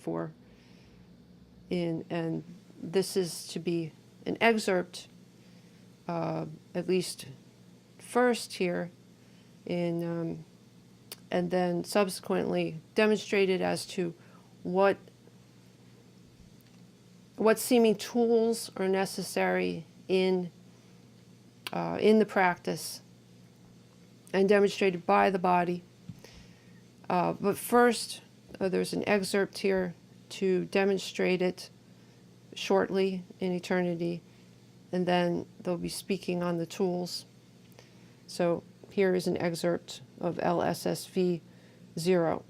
and this is to be an excerpt, at least first here, and then subsequently demonstrated as to what seeming tools are necessary in the practice, and demonstrated by the body. But first, there's an excerpt here to demonstrate it shortly in eternity, and then they'll be speaking on the tools. So here is an excerpt of LSSV 0.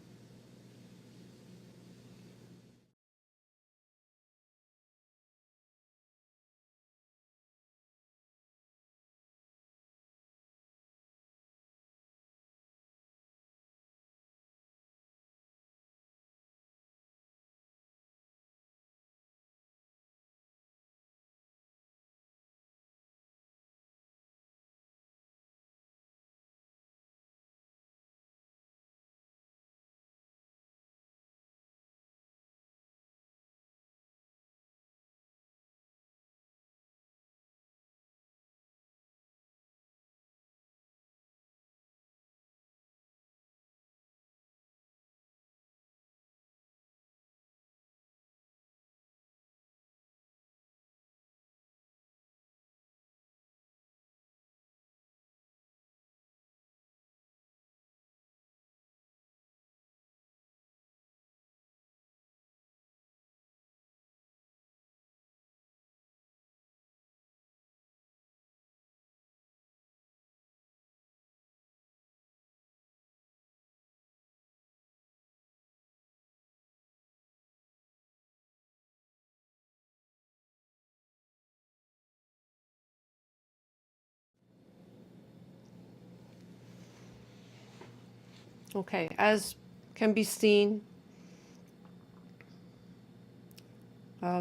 Okay, as can be seen,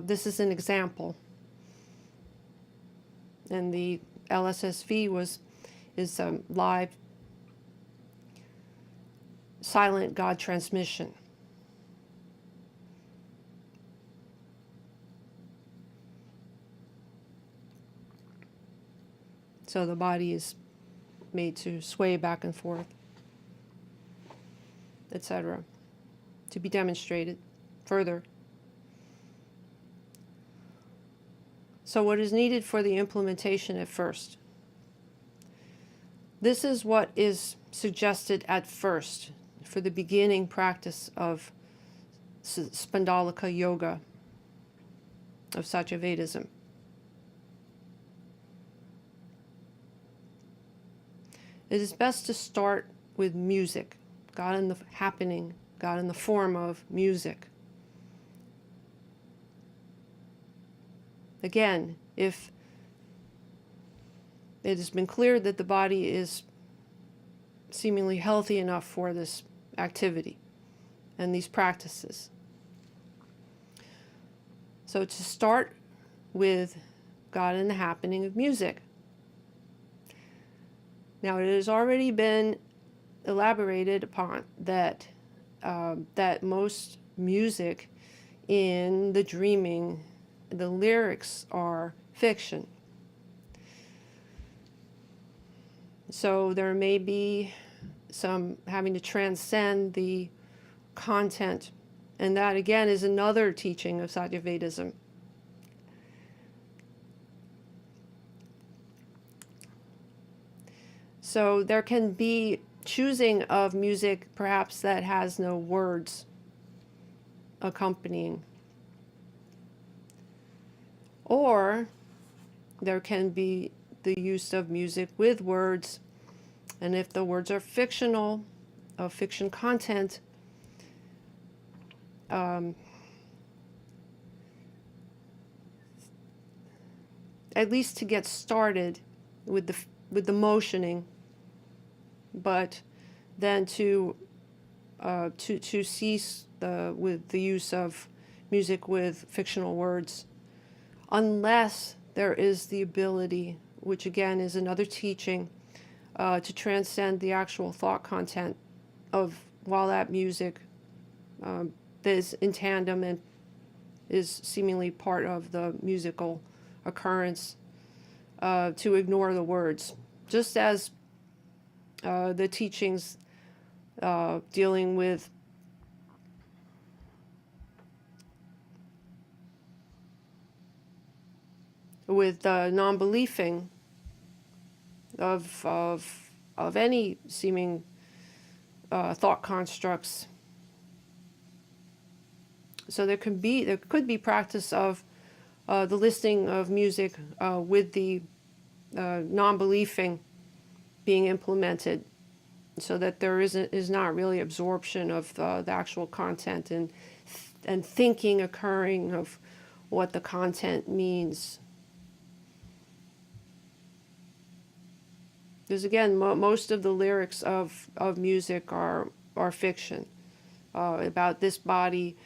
this is an example, and the LSSV is a live silent God transmission. So the body is made to sway back and forth, etc., to be demonstrated further. So what is needed for the implementation at first? This is what is suggested at first for the beginning practice of Spandolika yoga, of Satyavedism. It is best to start with music, God in the happening, God in the form of music. Again, if it has been clear that the body is seemingly healthy enough for this activity and these practices. So to start with God in the happening of music. Now it has already been elaborated upon that that most music in the dreaming, the lyrics are fiction. So there may be some having to transcend the content, and that again is another teaching of Satyavedism. So there can be choosing of music perhaps that has no words accompanying. Or there can be the use of music with words, and if the words are fictional, of fiction content, at least to get started with the motioning, but then to cease with the use of music with fictional words, unless there is the ability, which again is another teaching, to transcend the actual thought content of while that music is in tandem and is seemingly part of the musical occurrence, to ignore the words. Just as the teachings dealing with non-believing of any seeming thought constructs. So there could be practice of the listening of music with the non-believing being implemented, so that there is not really absorption of the actual content and thinking occurring of what the content means. Because again, most of the lyrics of music are fiction, about this body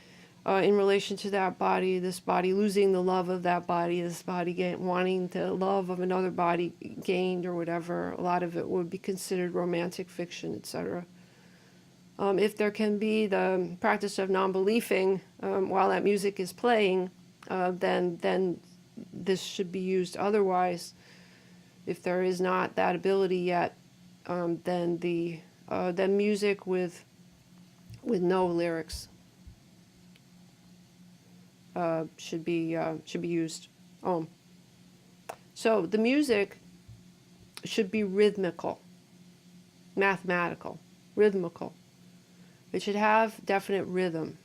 in relation to that body, this body losing the love of that body, this body wanting the love of another body gained or whatever. A lot of it would be considered romantic fiction, etc. If there can be the practice of non-believing while that music is playing, then this should be used. Otherwise, if there is not that ability yet, then the music with no lyrics should be used. So the music should be rhythmical, mathematical, rhythmical. It should have definite rhythm.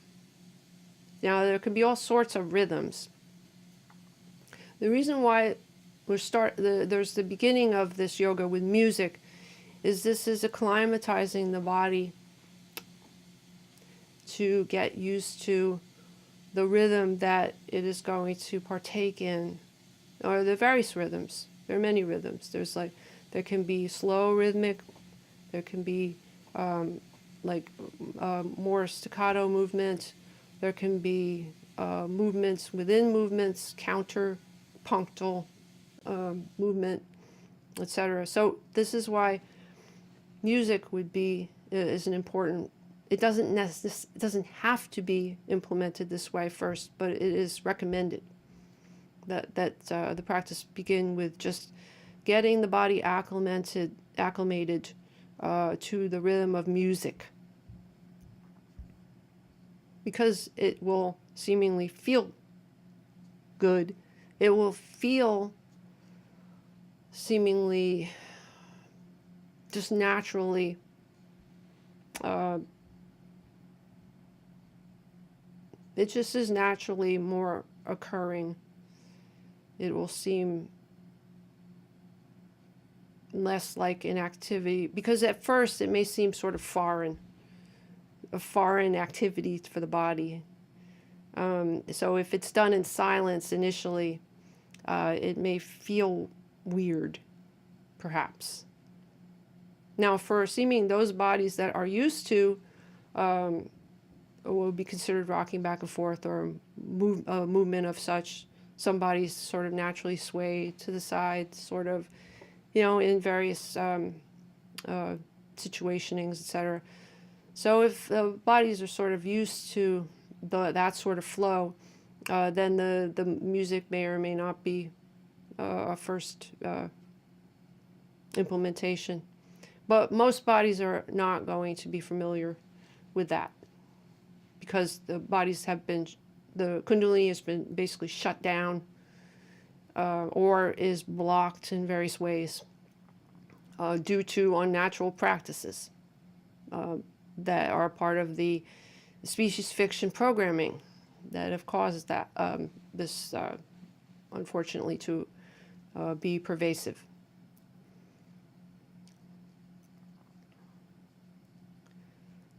Now there could be all sorts of rhythms. The reason why there's the beginning of this yoga with music is this is acclimatizing the body to get used to the rhythm that it is going to partake in, or the various rhythms. There are many rhythms. There can be slow rhythmic, there can be more staccato movement, there can be movements within movements, counter punctal movement, etc. So this is why music is an important. It doesn't have to be implemented this way first, but it is recommended that the practice begin with just getting the body acclimated to the rhythm of music, because it will seemingly feel good. It will feel seemingly just naturally it just is naturally more occurring. It will seem less like an activity, because at first it may seem sort of a foreign activity for the body. So if it's done in silence initially, it may feel weird, perhaps. Now, for seeming those bodies that are used to will be considered rocking back and forth, or movement of such. Some bodies sort of naturally sway to the side, sort of, in various situationings, etc. So if the bodies are sort of used to that sort of flow, then the music may or may not be a first implementation. But most bodies are not going to be familiar with that, because the Kundalini has been basically shut down, or is blocked in various ways due to unnatural practices that are part of the species fiction programming that have caused this unfortunately to be pervasive.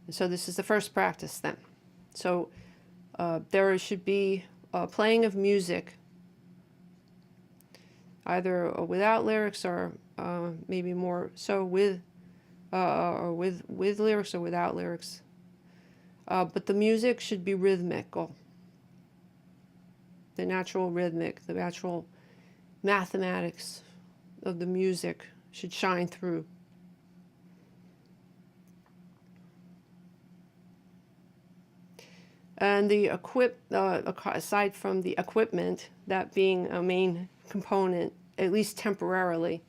So this is the first practice then. So there should be playing of music, either without lyrics, or maybe more so with lyrics or without lyrics. But the music should be rhythmical. the natural rhythmic, the natural mathematics of the music should shine through. And the aside from the equipment, that being a main component, at least temporarily,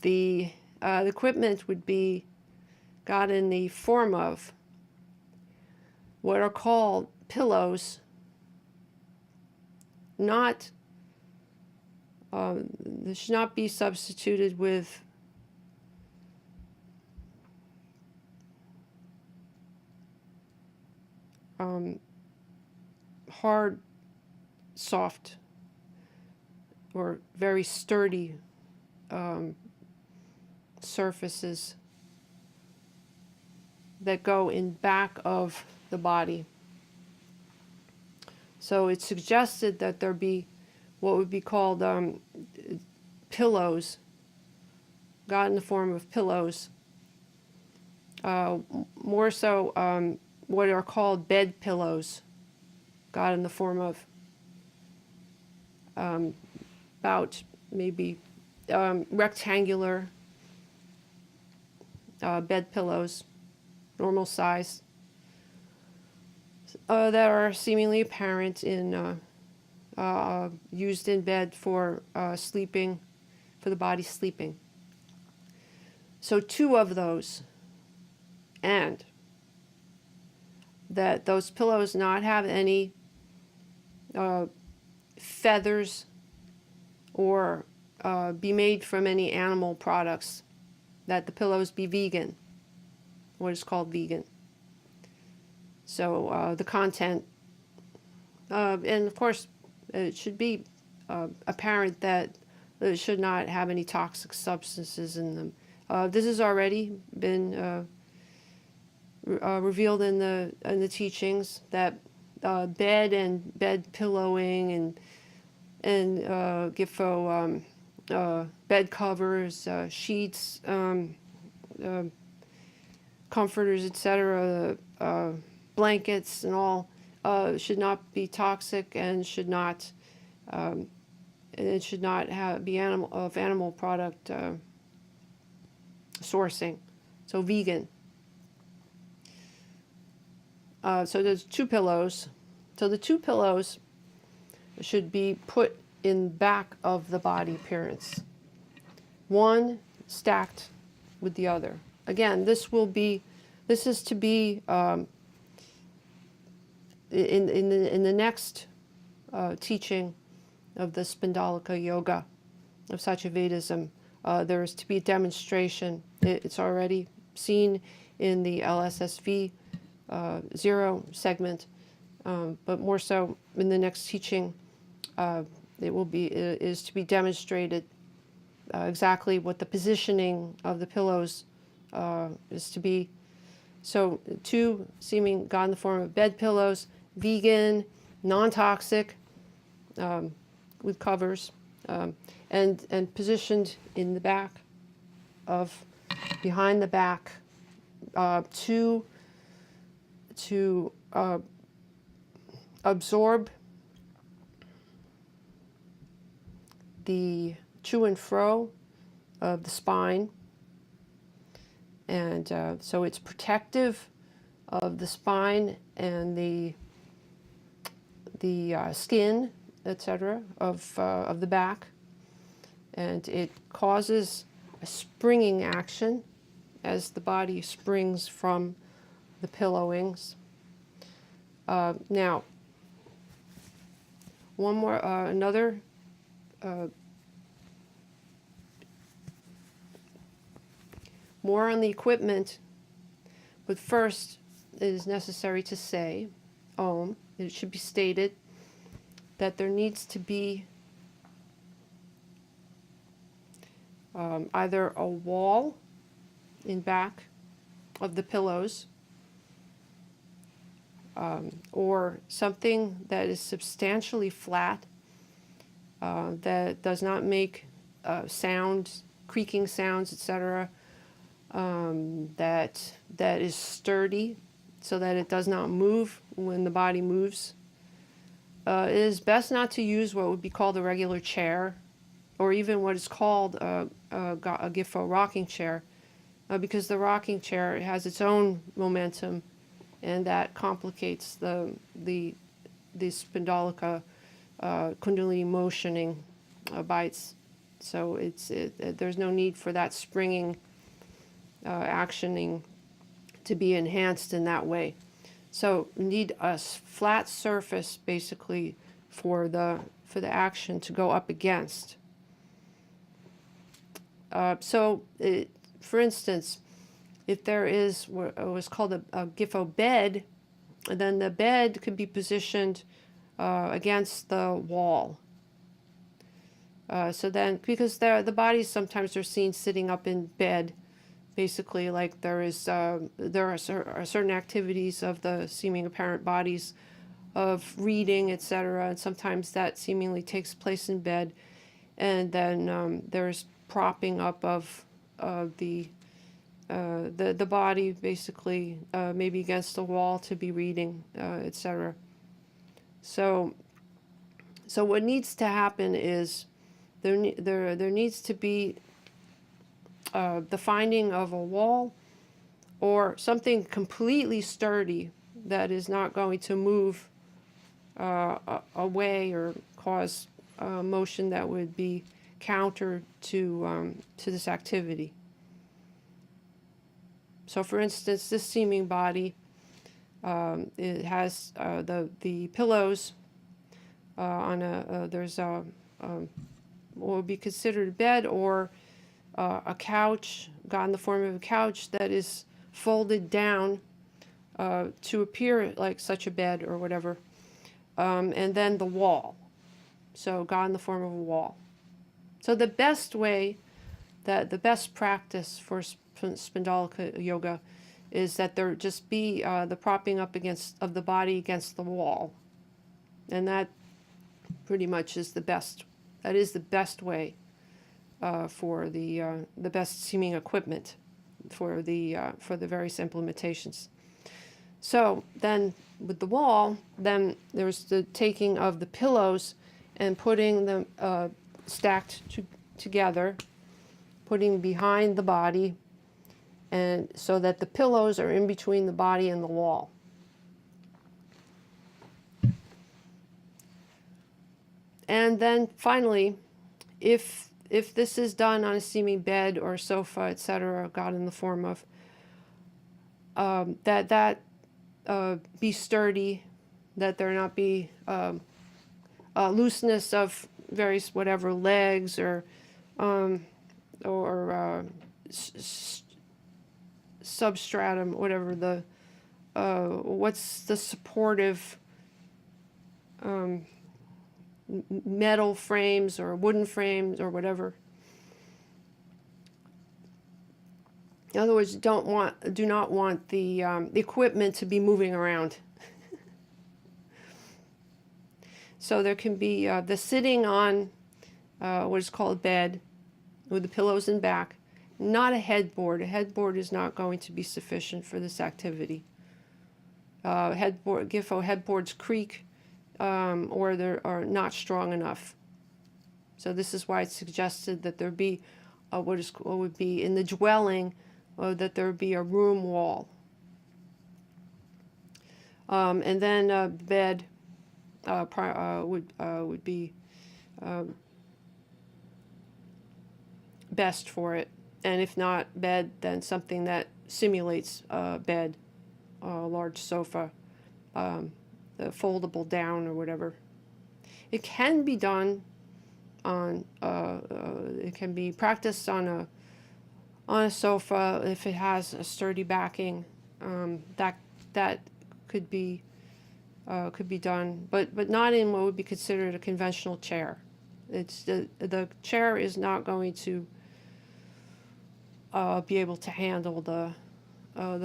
the equipment would be got in the form of what are called pillows, not, this should not be substituted with hard, soft, or very sturdy surfaces that go in back of the body. So it's suggested that there be what would be called pillows, got in the form of pillows, more so what are called bed pillows, got in the form of about maybe rectangular bed pillows, normal size, that are seemingly apparent in used in bed for sleeping, for the body sleeping. So 2 of those, and that those pillows not have any feathers or be made from any animal products, that the pillows be vegan, what is called vegan. So the content, and of course it should be apparent that it should not have any toxic substances in them. This has already been revealed in the teachings, that bed and bed pillowing and gifo bed covers, sheets, comforters, etc., blankets and all should not be toxic and should not it should not be animal product sourcing. So vegan. So there's 2 pillows. So the 2 pillows should be put in back of the body appearance, one stacked with the other. Again, this is to be in the next teaching of the Spandolika yoga of Satyavedism. There is to be a demonstration. It's already seen in the Lssv 0 segment, but more so in the next teaching, it is to be demonstrated exactly what the positioning of the pillows is to be. So 2 seeming God in the form of bed pillows, vegan, non-toxic, with covers, and positioned in the back of, behind the back, to absorb the to and fro of the spine, and so it's protective of the spine and the skin, etc., of the back, and it causes a springing action as the body springs from the pillowings. Now, one more, another more on the equipment, but first it is necessary to say Om. It should be stated that there needs to be either a wall in back of the pillows, or something that is substantially flat, that does not make sounds, creaking sounds, etc., that is sturdy so that it does not move when the body moves, It is best not to use what would be called a regular chair, or even what is called a Gifo rocking chair, because the rocking chair has its own momentum, and that complicates the Spandolika Kundalini motioning bites. So there's no need for that springing actioning to be enhanced in that way. So you need a flat surface basically for the action to go up against. For instance, if there is what was called a Gifo bed, then the bed could be positioned against the wall. So then, because the bodies sometimes are seen sitting up in bed, basically like there are certain activities of the seeming apparent bodies of reading, etc., and sometimes that seemingly takes place in bed, and then there's propping up of the body, basically maybe against the wall to be reading, etc. So what needs to happen is there needs to be the finding of a wall or something completely sturdy that is not going to move away or cause motion that would be counter to this activity. So, for instance, this seeming body, it has the pillows on there's what would be considered a bed, or a couch, got in the form of a couch that is folded down to appear like such a bed or whatever, and then the wall, so got in the form of a wall. So the best way, the best practice for Spandolika yoga is that there just be the propping up of the body against the wall, and that pretty much is the best. That is the best way for the best seeming equipment for the various implementations. So then with the wall, then there's the taking of the pillows and putting them stacked together, putting behind the body, and so that the pillows are in between the body and the wall. And then finally, if this is done on a seeming bed or sofa, etc., got in the form of that be sturdy, that there not be looseness of various whatever legs or substratum, whatever the what's the supportive metal frames or wooden frames or whatever. In other words, do not want the equipment to be moving around. So there can be the sitting on what is called a bed with the pillows in back, not a headboard. A headboard is not going to be sufficient for this activity. Gifo headboards creak, or they are not strong enough. So this is why it's suggested that there be what would be in the dwelling, that there be a room wall. And then bed would be best for it. And if not bed, then something that simulates bed, a large sofa, the foldable down or whatever. It can be done on, it can be practiced on a sofa if it has a sturdy backing. That could be done, but not in what would be considered a conventional chair. It's the chair is not going to be able to handle the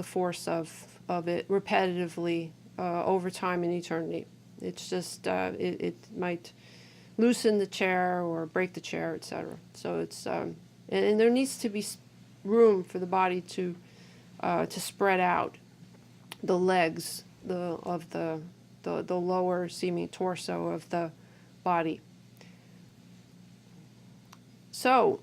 force of it repetitively over time and eternity. It's just it might loosen the chair or break the chair, etc. So it's and there needs to be room for the body to spread out the legs of the the lower seeming torso of the body. So,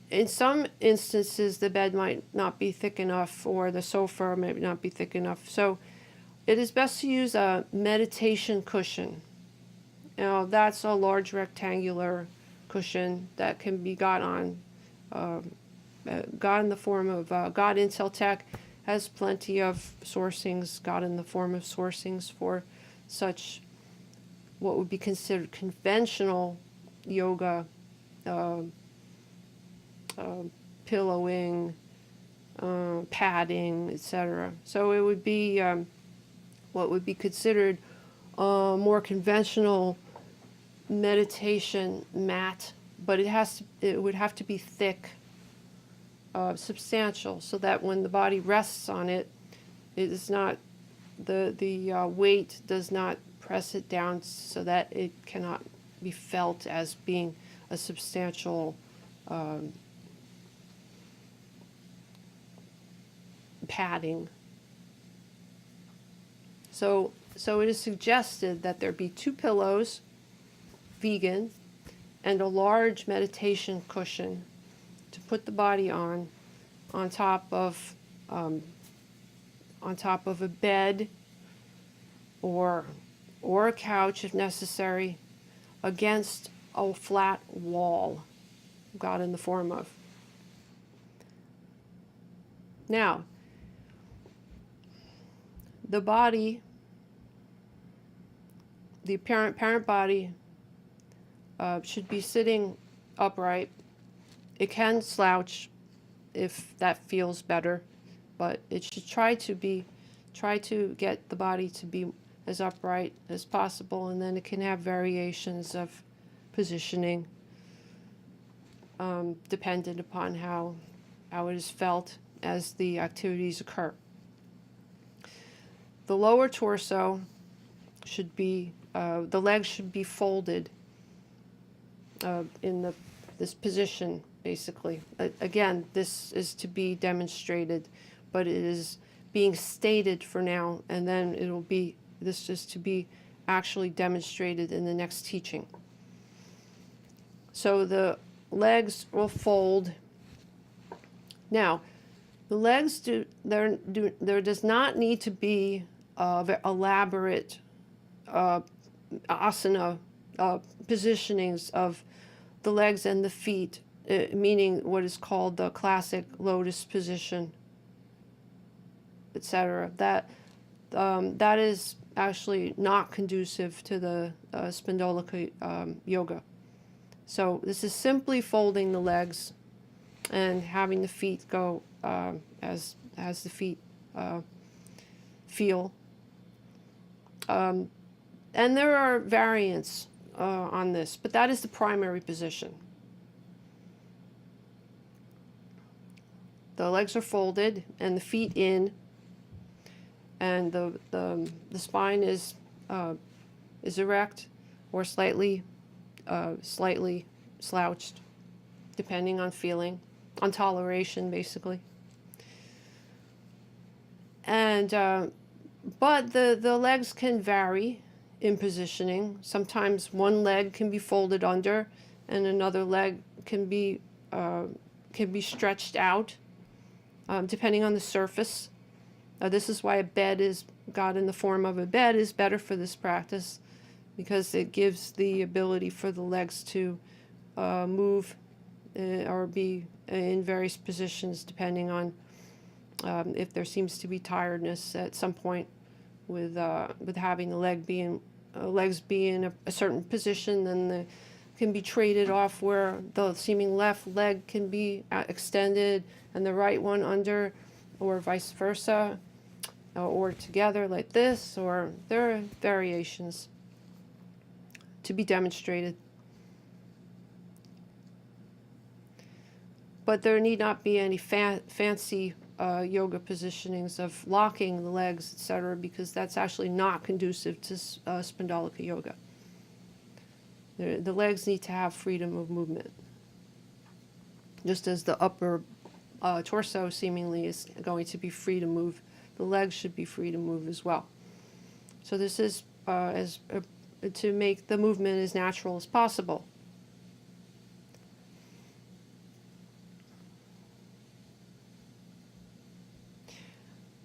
in some instances, the bed might not be thick enough, or the sofa might not be thick enough. So, it is best to use a meditation cushion. Now, that's a large rectangular cushion that can be got on, got in the form of, God Intel Tech has plenty of sourcings, got in the form of sourcings for such what would be considered conventional yoga, pillowing, padding, etc. So it would be what would be considered more conventional meditation mat, but it would have to be thick, substantial, so that when the body rests on it, it is not the weight does not press it down, so that it cannot be felt as being a substantial padding. So it is suggested that there be 2 pillows, vegan, and a large meditation cushion to put the body on top of a bed or a couch if necessary, against a flat wall, God in the form of. Now, the body, the parent body, should be sitting upright. It can slouch if that feels better, but it should try to get the body to be as upright as possible, and then it can have variations of positioning dependent upon how it is felt as the activities occur. The lower torso should be, the legs should be folded in this position, basically. Again, this is to be demonstrated, but it is being stated for now, and then this is to be actually demonstrated in the next teaching. So the legs will fold. Now, the legs there does not need to be very elaborate asana positionings of the legs and the feet, meaning what is called the classic lotus position, etc. That is actually not conducive to the Spandolika yoga. So this is simply folding the legs and having the feet go as the feet feel. And there are variants on this, but that is the primary position. The legs are folded and the feet in, and the spine is erect or slightly slouched, depending on feeling, on toleration, basically. And but the legs can vary in positioning. Sometimes one leg can be folded under, and another leg can be stretched out, depending on the surface. This is why a bed is God in the form of a bed is better for this practice, because it gives the ability for the legs to move or be in various positions depending on if there seems to be tiredness at some point with having the legs be in a certain position. Then can be traded off where the seeming left leg can be extended and the right one under, or vice versa, or together like this, or there are variations to be demonstrated. But there need not be any fancy yoga positionings of locking the legs, etc., because that's actually not conducive to Spandolika yoga. The legs need to have freedom of movement, just as the upper torso seemingly is going to be free to move. The legs should be free to move as well. So this is to make the movement as natural as possible.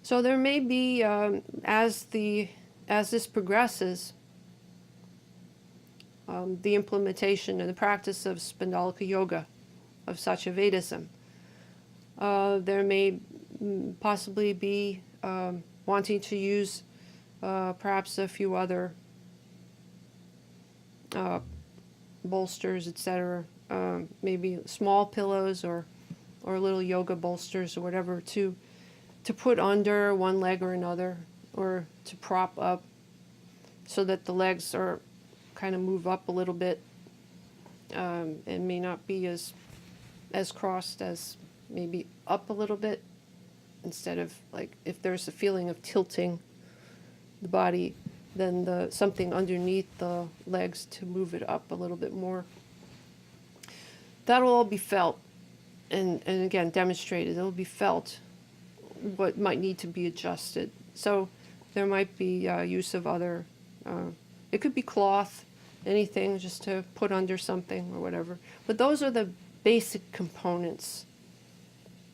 So there may be, as this progresses, the implementation and the practice of Spandolika yoga, of Satyavedism, there may possibly be wanting to use perhaps a few other bolsters, etc. Maybe small pillows or little yoga bolsters or whatever to put under one leg or another, or to prop up so that the legs are kind of move up a little bit, and may not be as crossed as maybe up a little bit, instead of, like, if there's a feeling of tilting the body, then something underneath the legs to move it up a little bit more. That'll all be felt and again demonstrated. It'll be felt what might need to be adjusted. So there might be use of other, it could be cloth, anything just to put under something or whatever. But those are the basic components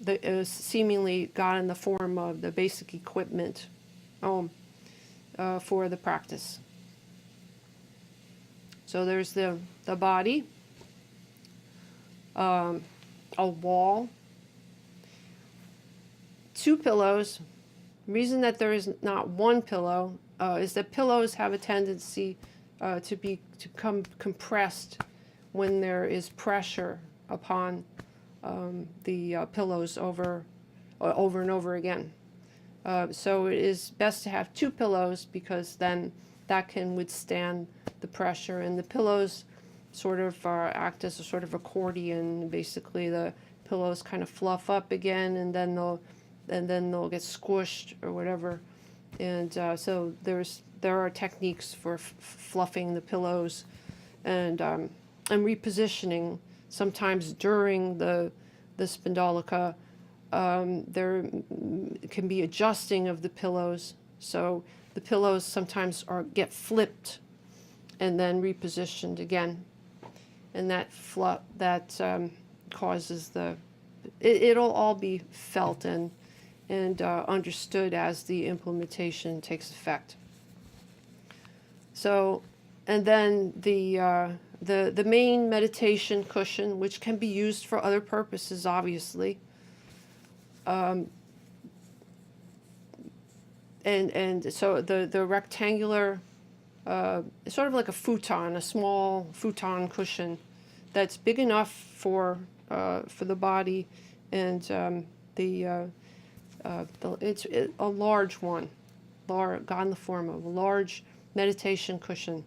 that is seemingly got in the form of the basic equipment for the practice. So there's the body, a wall, 2 pillows. The reason that there is not one pillow is that pillows have a tendency to become compressed when there is pressure upon the pillows over and over again. So it is best to have 2 pillows, because then that can withstand the pressure, and the pillows sort of act as a sort of accordion. Basically, the pillows kind of fluff up again, and then they'll get squished or whatever. And so there are techniques for fluffing the pillows and repositioning. Sometimes during the Spandolika, there can be adjusting of the pillows. So the pillows sometimes get flipped and then repositioned again, and that causes it'll all be felt and understood as the implementation takes effect. So, and then the main meditation cushion, which can be used for other purposes, obviously, and so the rectangular, sort of like a futon, a small futon cushion that's big enough for the body, and it's a large one, got in the form of a large meditation cushion.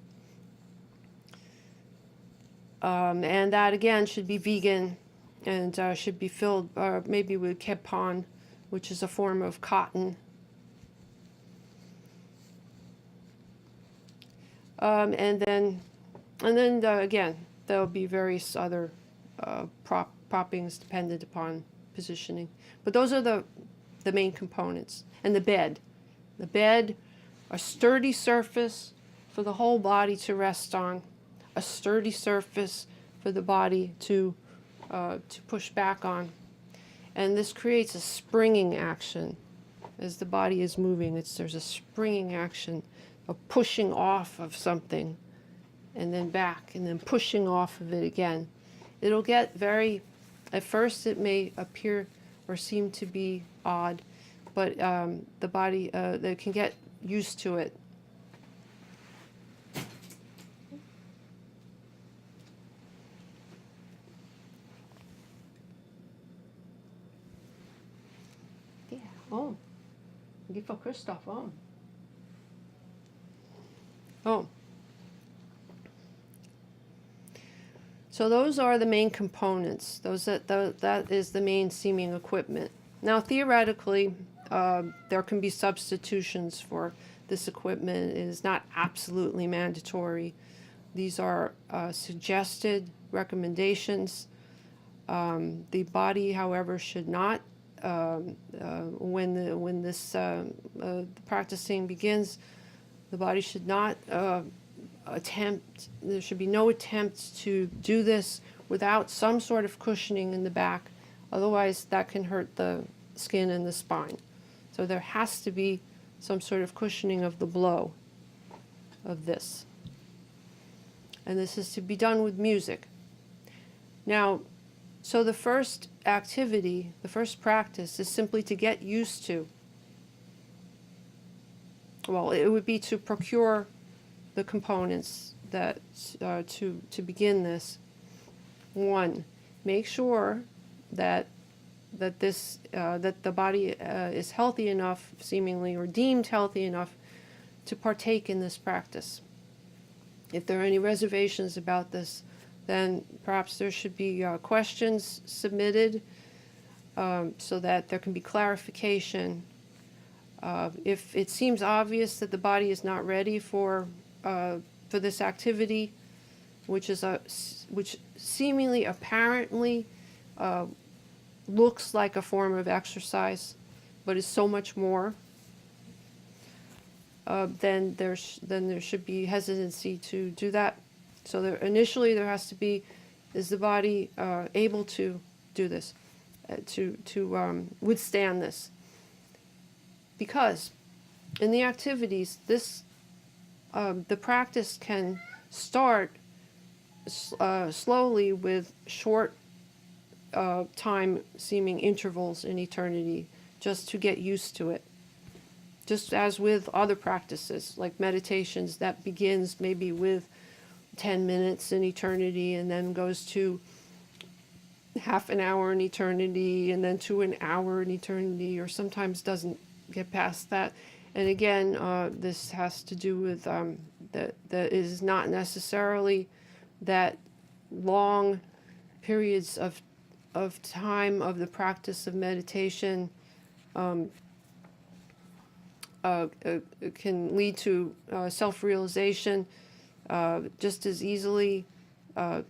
And that again should be vegan, and should be filled maybe with kepon, which is a form of cotton. And then again, there'll be various other proppings dependent upon positioning. But those are the main components. And the bed, a sturdy surface for the whole body to rest on, a sturdy surface for the body to push back on. And this creates a springing action as the body is moving. There's a springing action of pushing off of something and then back, and then pushing off of it again. It'll get at first it may appear or seem to be odd, but the body, they can get used to it. Yeah, give for Christoph, So those are the main components. That is the main seeming equipment. Now, theoretically, there can be substitutions for this equipment. It is not absolutely mandatory. These are suggested recommendations. The body, however, should not, when this practicing begins, The body should not there should be no attempt to do this without some sort of cushioning in the back. Otherwise, that can hurt the skin and the spine. So there has to be some sort of cushioning of the blow of this. And this is to be done with music. Now, so the first activity, the first practice is simply to get used to. Well, it would be to procure the components that to begin this. One, make sure that that the body is healthy enough, seemingly, or deemed healthy enough to partake in this practice. If there are any reservations about this, then perhaps there should be questions submitted so that there can be clarification. If it seems obvious that the body is not ready for this activity, which seemingly, apparently looks like a form of exercise, but is so much more, then there should be hesitancy to do that. So initially there has to be, is the body able to do this, to withstand this? Because in the activities, the practice can start slowly with short time seeming intervals in eternity, just to get used to it. Just as with other practices, like meditations, that begins maybe with 10 minutes in eternity and then goes to half an hour in eternity and then to an hour in eternity, or sometimes doesn't get past that. And again, this has to do with that it is not necessarily that long periods of time of the practice of meditation can lead to self-realization just as easily.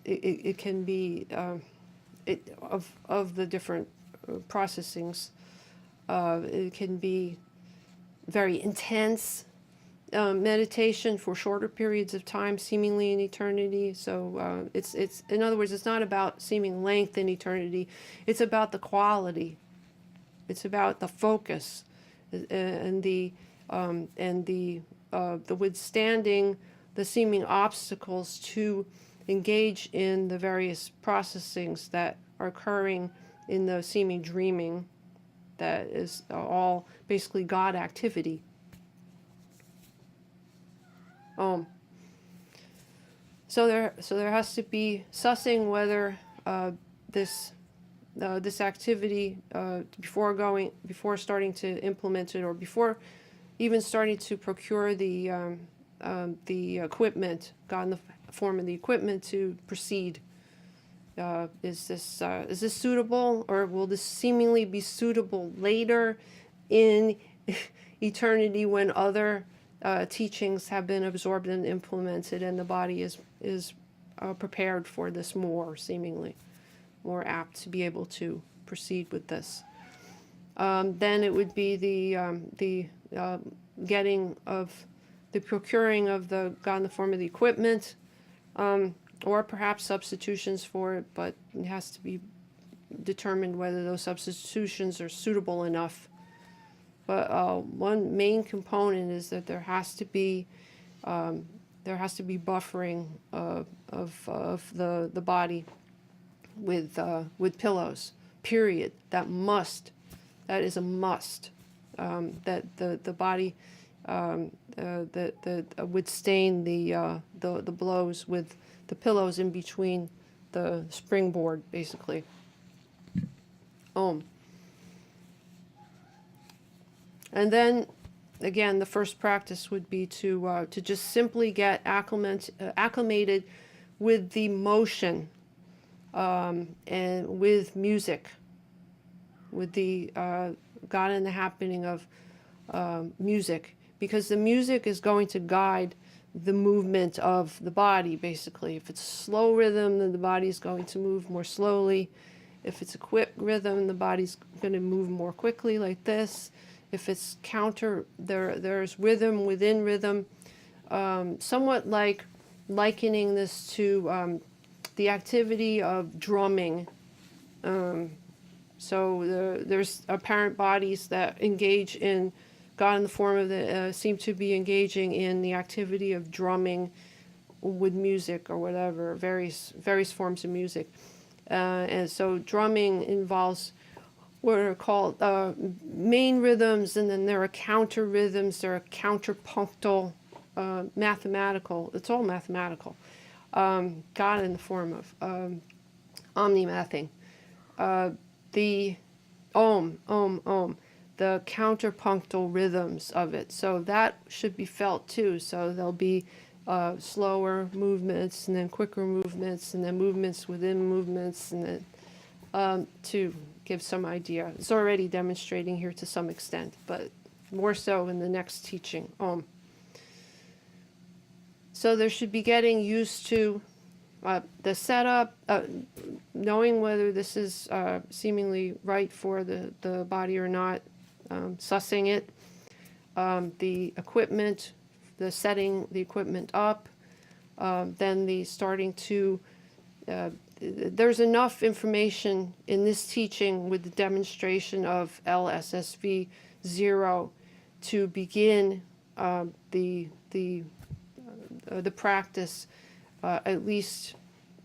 It can be of the different processings. It can be very intense meditation for shorter periods of time, seemingly in eternity. So it's in other words, it's not about seeming length in eternity. It's about the quality. It's about the focus and the withstanding the seeming obstacles to engage in the various processings that are occurring in the seeming dreaming that is all basically God activity. So there has to be sussing whether this activity before starting to implement it, or before even starting to procure the equipment, God in the form of the equipment to proceed. Is this suitable, or will this seemingly be suitable later in eternity when other teachings have been absorbed and implemented, and the body is prepared for this more, seemingly more apt to be able to proceed with this? Then it would be the getting of the procuring of the God in the form of the equipment, or perhaps substitutions for it, but it has to be determined whether those substitutions are suitable enough. But one main component is that there has to be buffering of the body with pillows. Period. That is a must. That the body withstand the blows with the pillows in between the springboard, basically. And then, again, the first practice would be to just simply get acclimated with the motion and with music, with the God in the happening of music, because the music is going to guide the movement of the body, basically. If it's slow rhythm, then the body's going to move more slowly. If it's a quick rhythm, the body's going to move more quickly, like this. If it's counter, there's rhythm within rhythm. somewhat like likening this to the activity of drumming. So there's apparent bodies that engage in God in the form of the seem to be engaging in the activity of drumming with music or whatever, various forms of music. And so drumming involves what are called main rhythms, and then there are counter rhythms, there are counterpunctal, mathematical. It's all mathematical. God in the form of omnimathing. The om, the counterpunctal rhythms of it. So that should be felt too. So there'll be slower movements, and then quicker movements, and then movements within movements, and then to give some idea. It's already demonstrating here to some extent, but more so in the next teaching. So there should be getting used to the setup, knowing whether this is seemingly right for the body or not, sussing it, the equipment, the setting the equipment up, then the starting to, there's enough information in this teaching with the demonstration of Lssv 0 to begin the practice, at least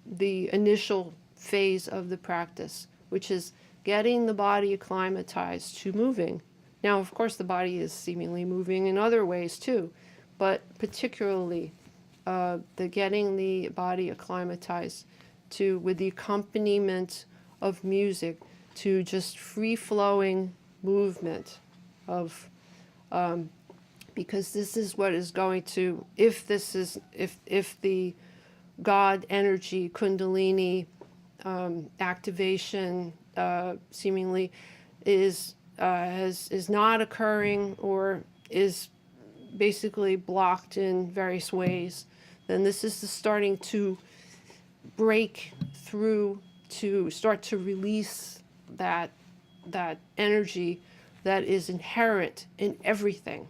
the initial phase of the practice, which is getting the body acclimatized to moving. Now, of course, the body is seemingly moving in other ways too, but particularly the getting the body acclimatized to, with the accompaniment of music, to just free-flowing movement of, because this is what is going to, if the God energy, Kundalini activation seemingly is not occurring, or is basically blocked in various ways, then this is the starting to break through, to start to release that energy that is inherent in everything.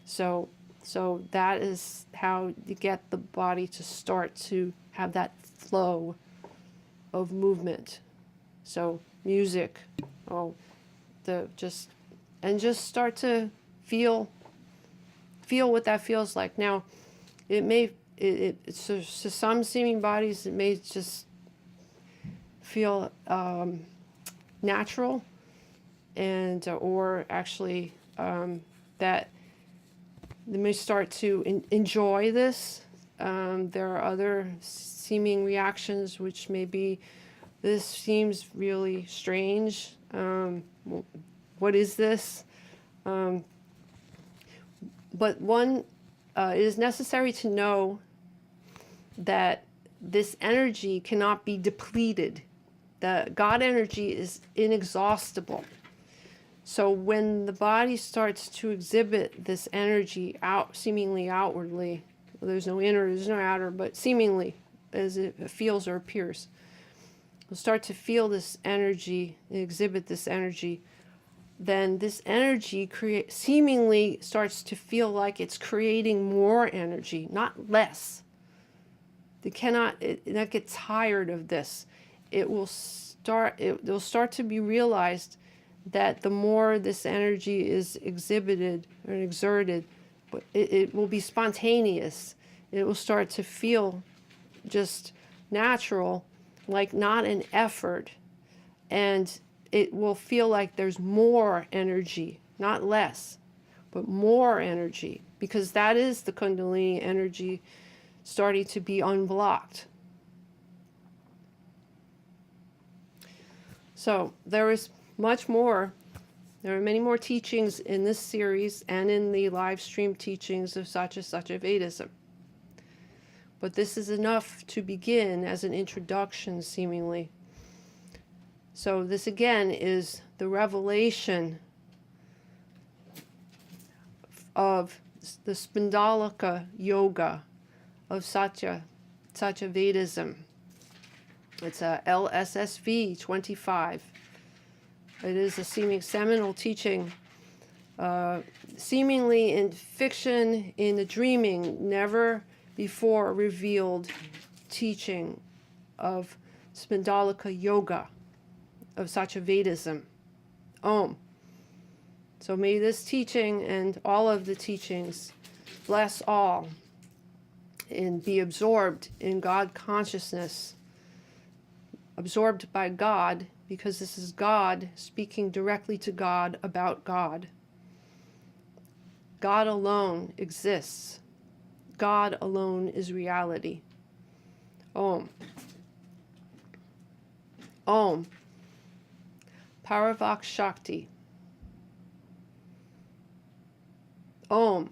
So that is how you get the body to start to have that flow of movement. So music, just start to feel what that feels like. Now, it may, to some seeming bodies, it may just feel natural, and or actually that they may start to enjoy this. There are other seeming reactions which may be, this seems really strange. What is this? But one, it is necessary to know that this energy cannot be depleted. The God energy is inexhaustible. So when the body starts to exhibit this energy seemingly outwardly, well, there's no inner, there's no outer, but seemingly as it feels or appears, we'll start to feel this energy, exhibit this energy, then this energy seemingly starts to feel like it's creating more energy, not less. Not get tired of this. It'll start to be realized that the more this energy is exhibited or exerted, it will be spontaneous. It will start to feel just natural, like not an effort. And it will feel like there's more energy, not less, but more energy, because that is the Kundalini energy starting to be unblocked. So there is much more. There are many more teachings in this series and in the live stream teachings of Satyavedism. But this is enough to begin as an introduction, seemingly. So this again is the revelation of the Spandolika yoga of Satyavedism. It's a Lssv 25. It is a seeming seminal teaching seemingly in fiction, in the dreaming, never before revealed teaching of Spandolika yoga, of Satyavedism. Om. So may this teaching and all of the teachings bless all and be absorbed in God consciousness, absorbed by God, because this is God speaking directly to God about God. God alone exists. God alone is reality. Om. Om. Paravak Shakti. Om.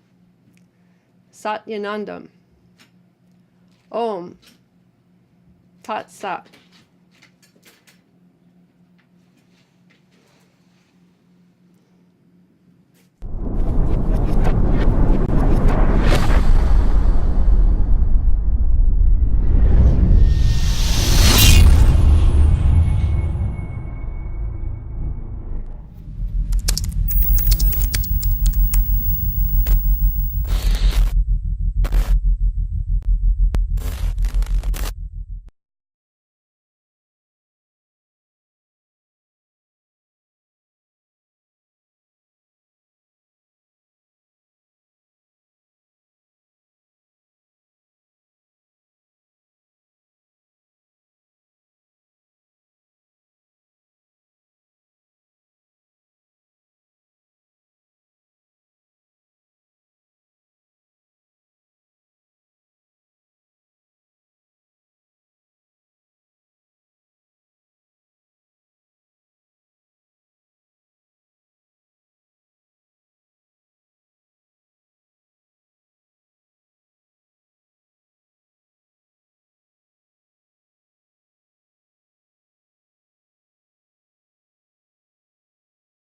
Satyanandam. Om. Tat Sat.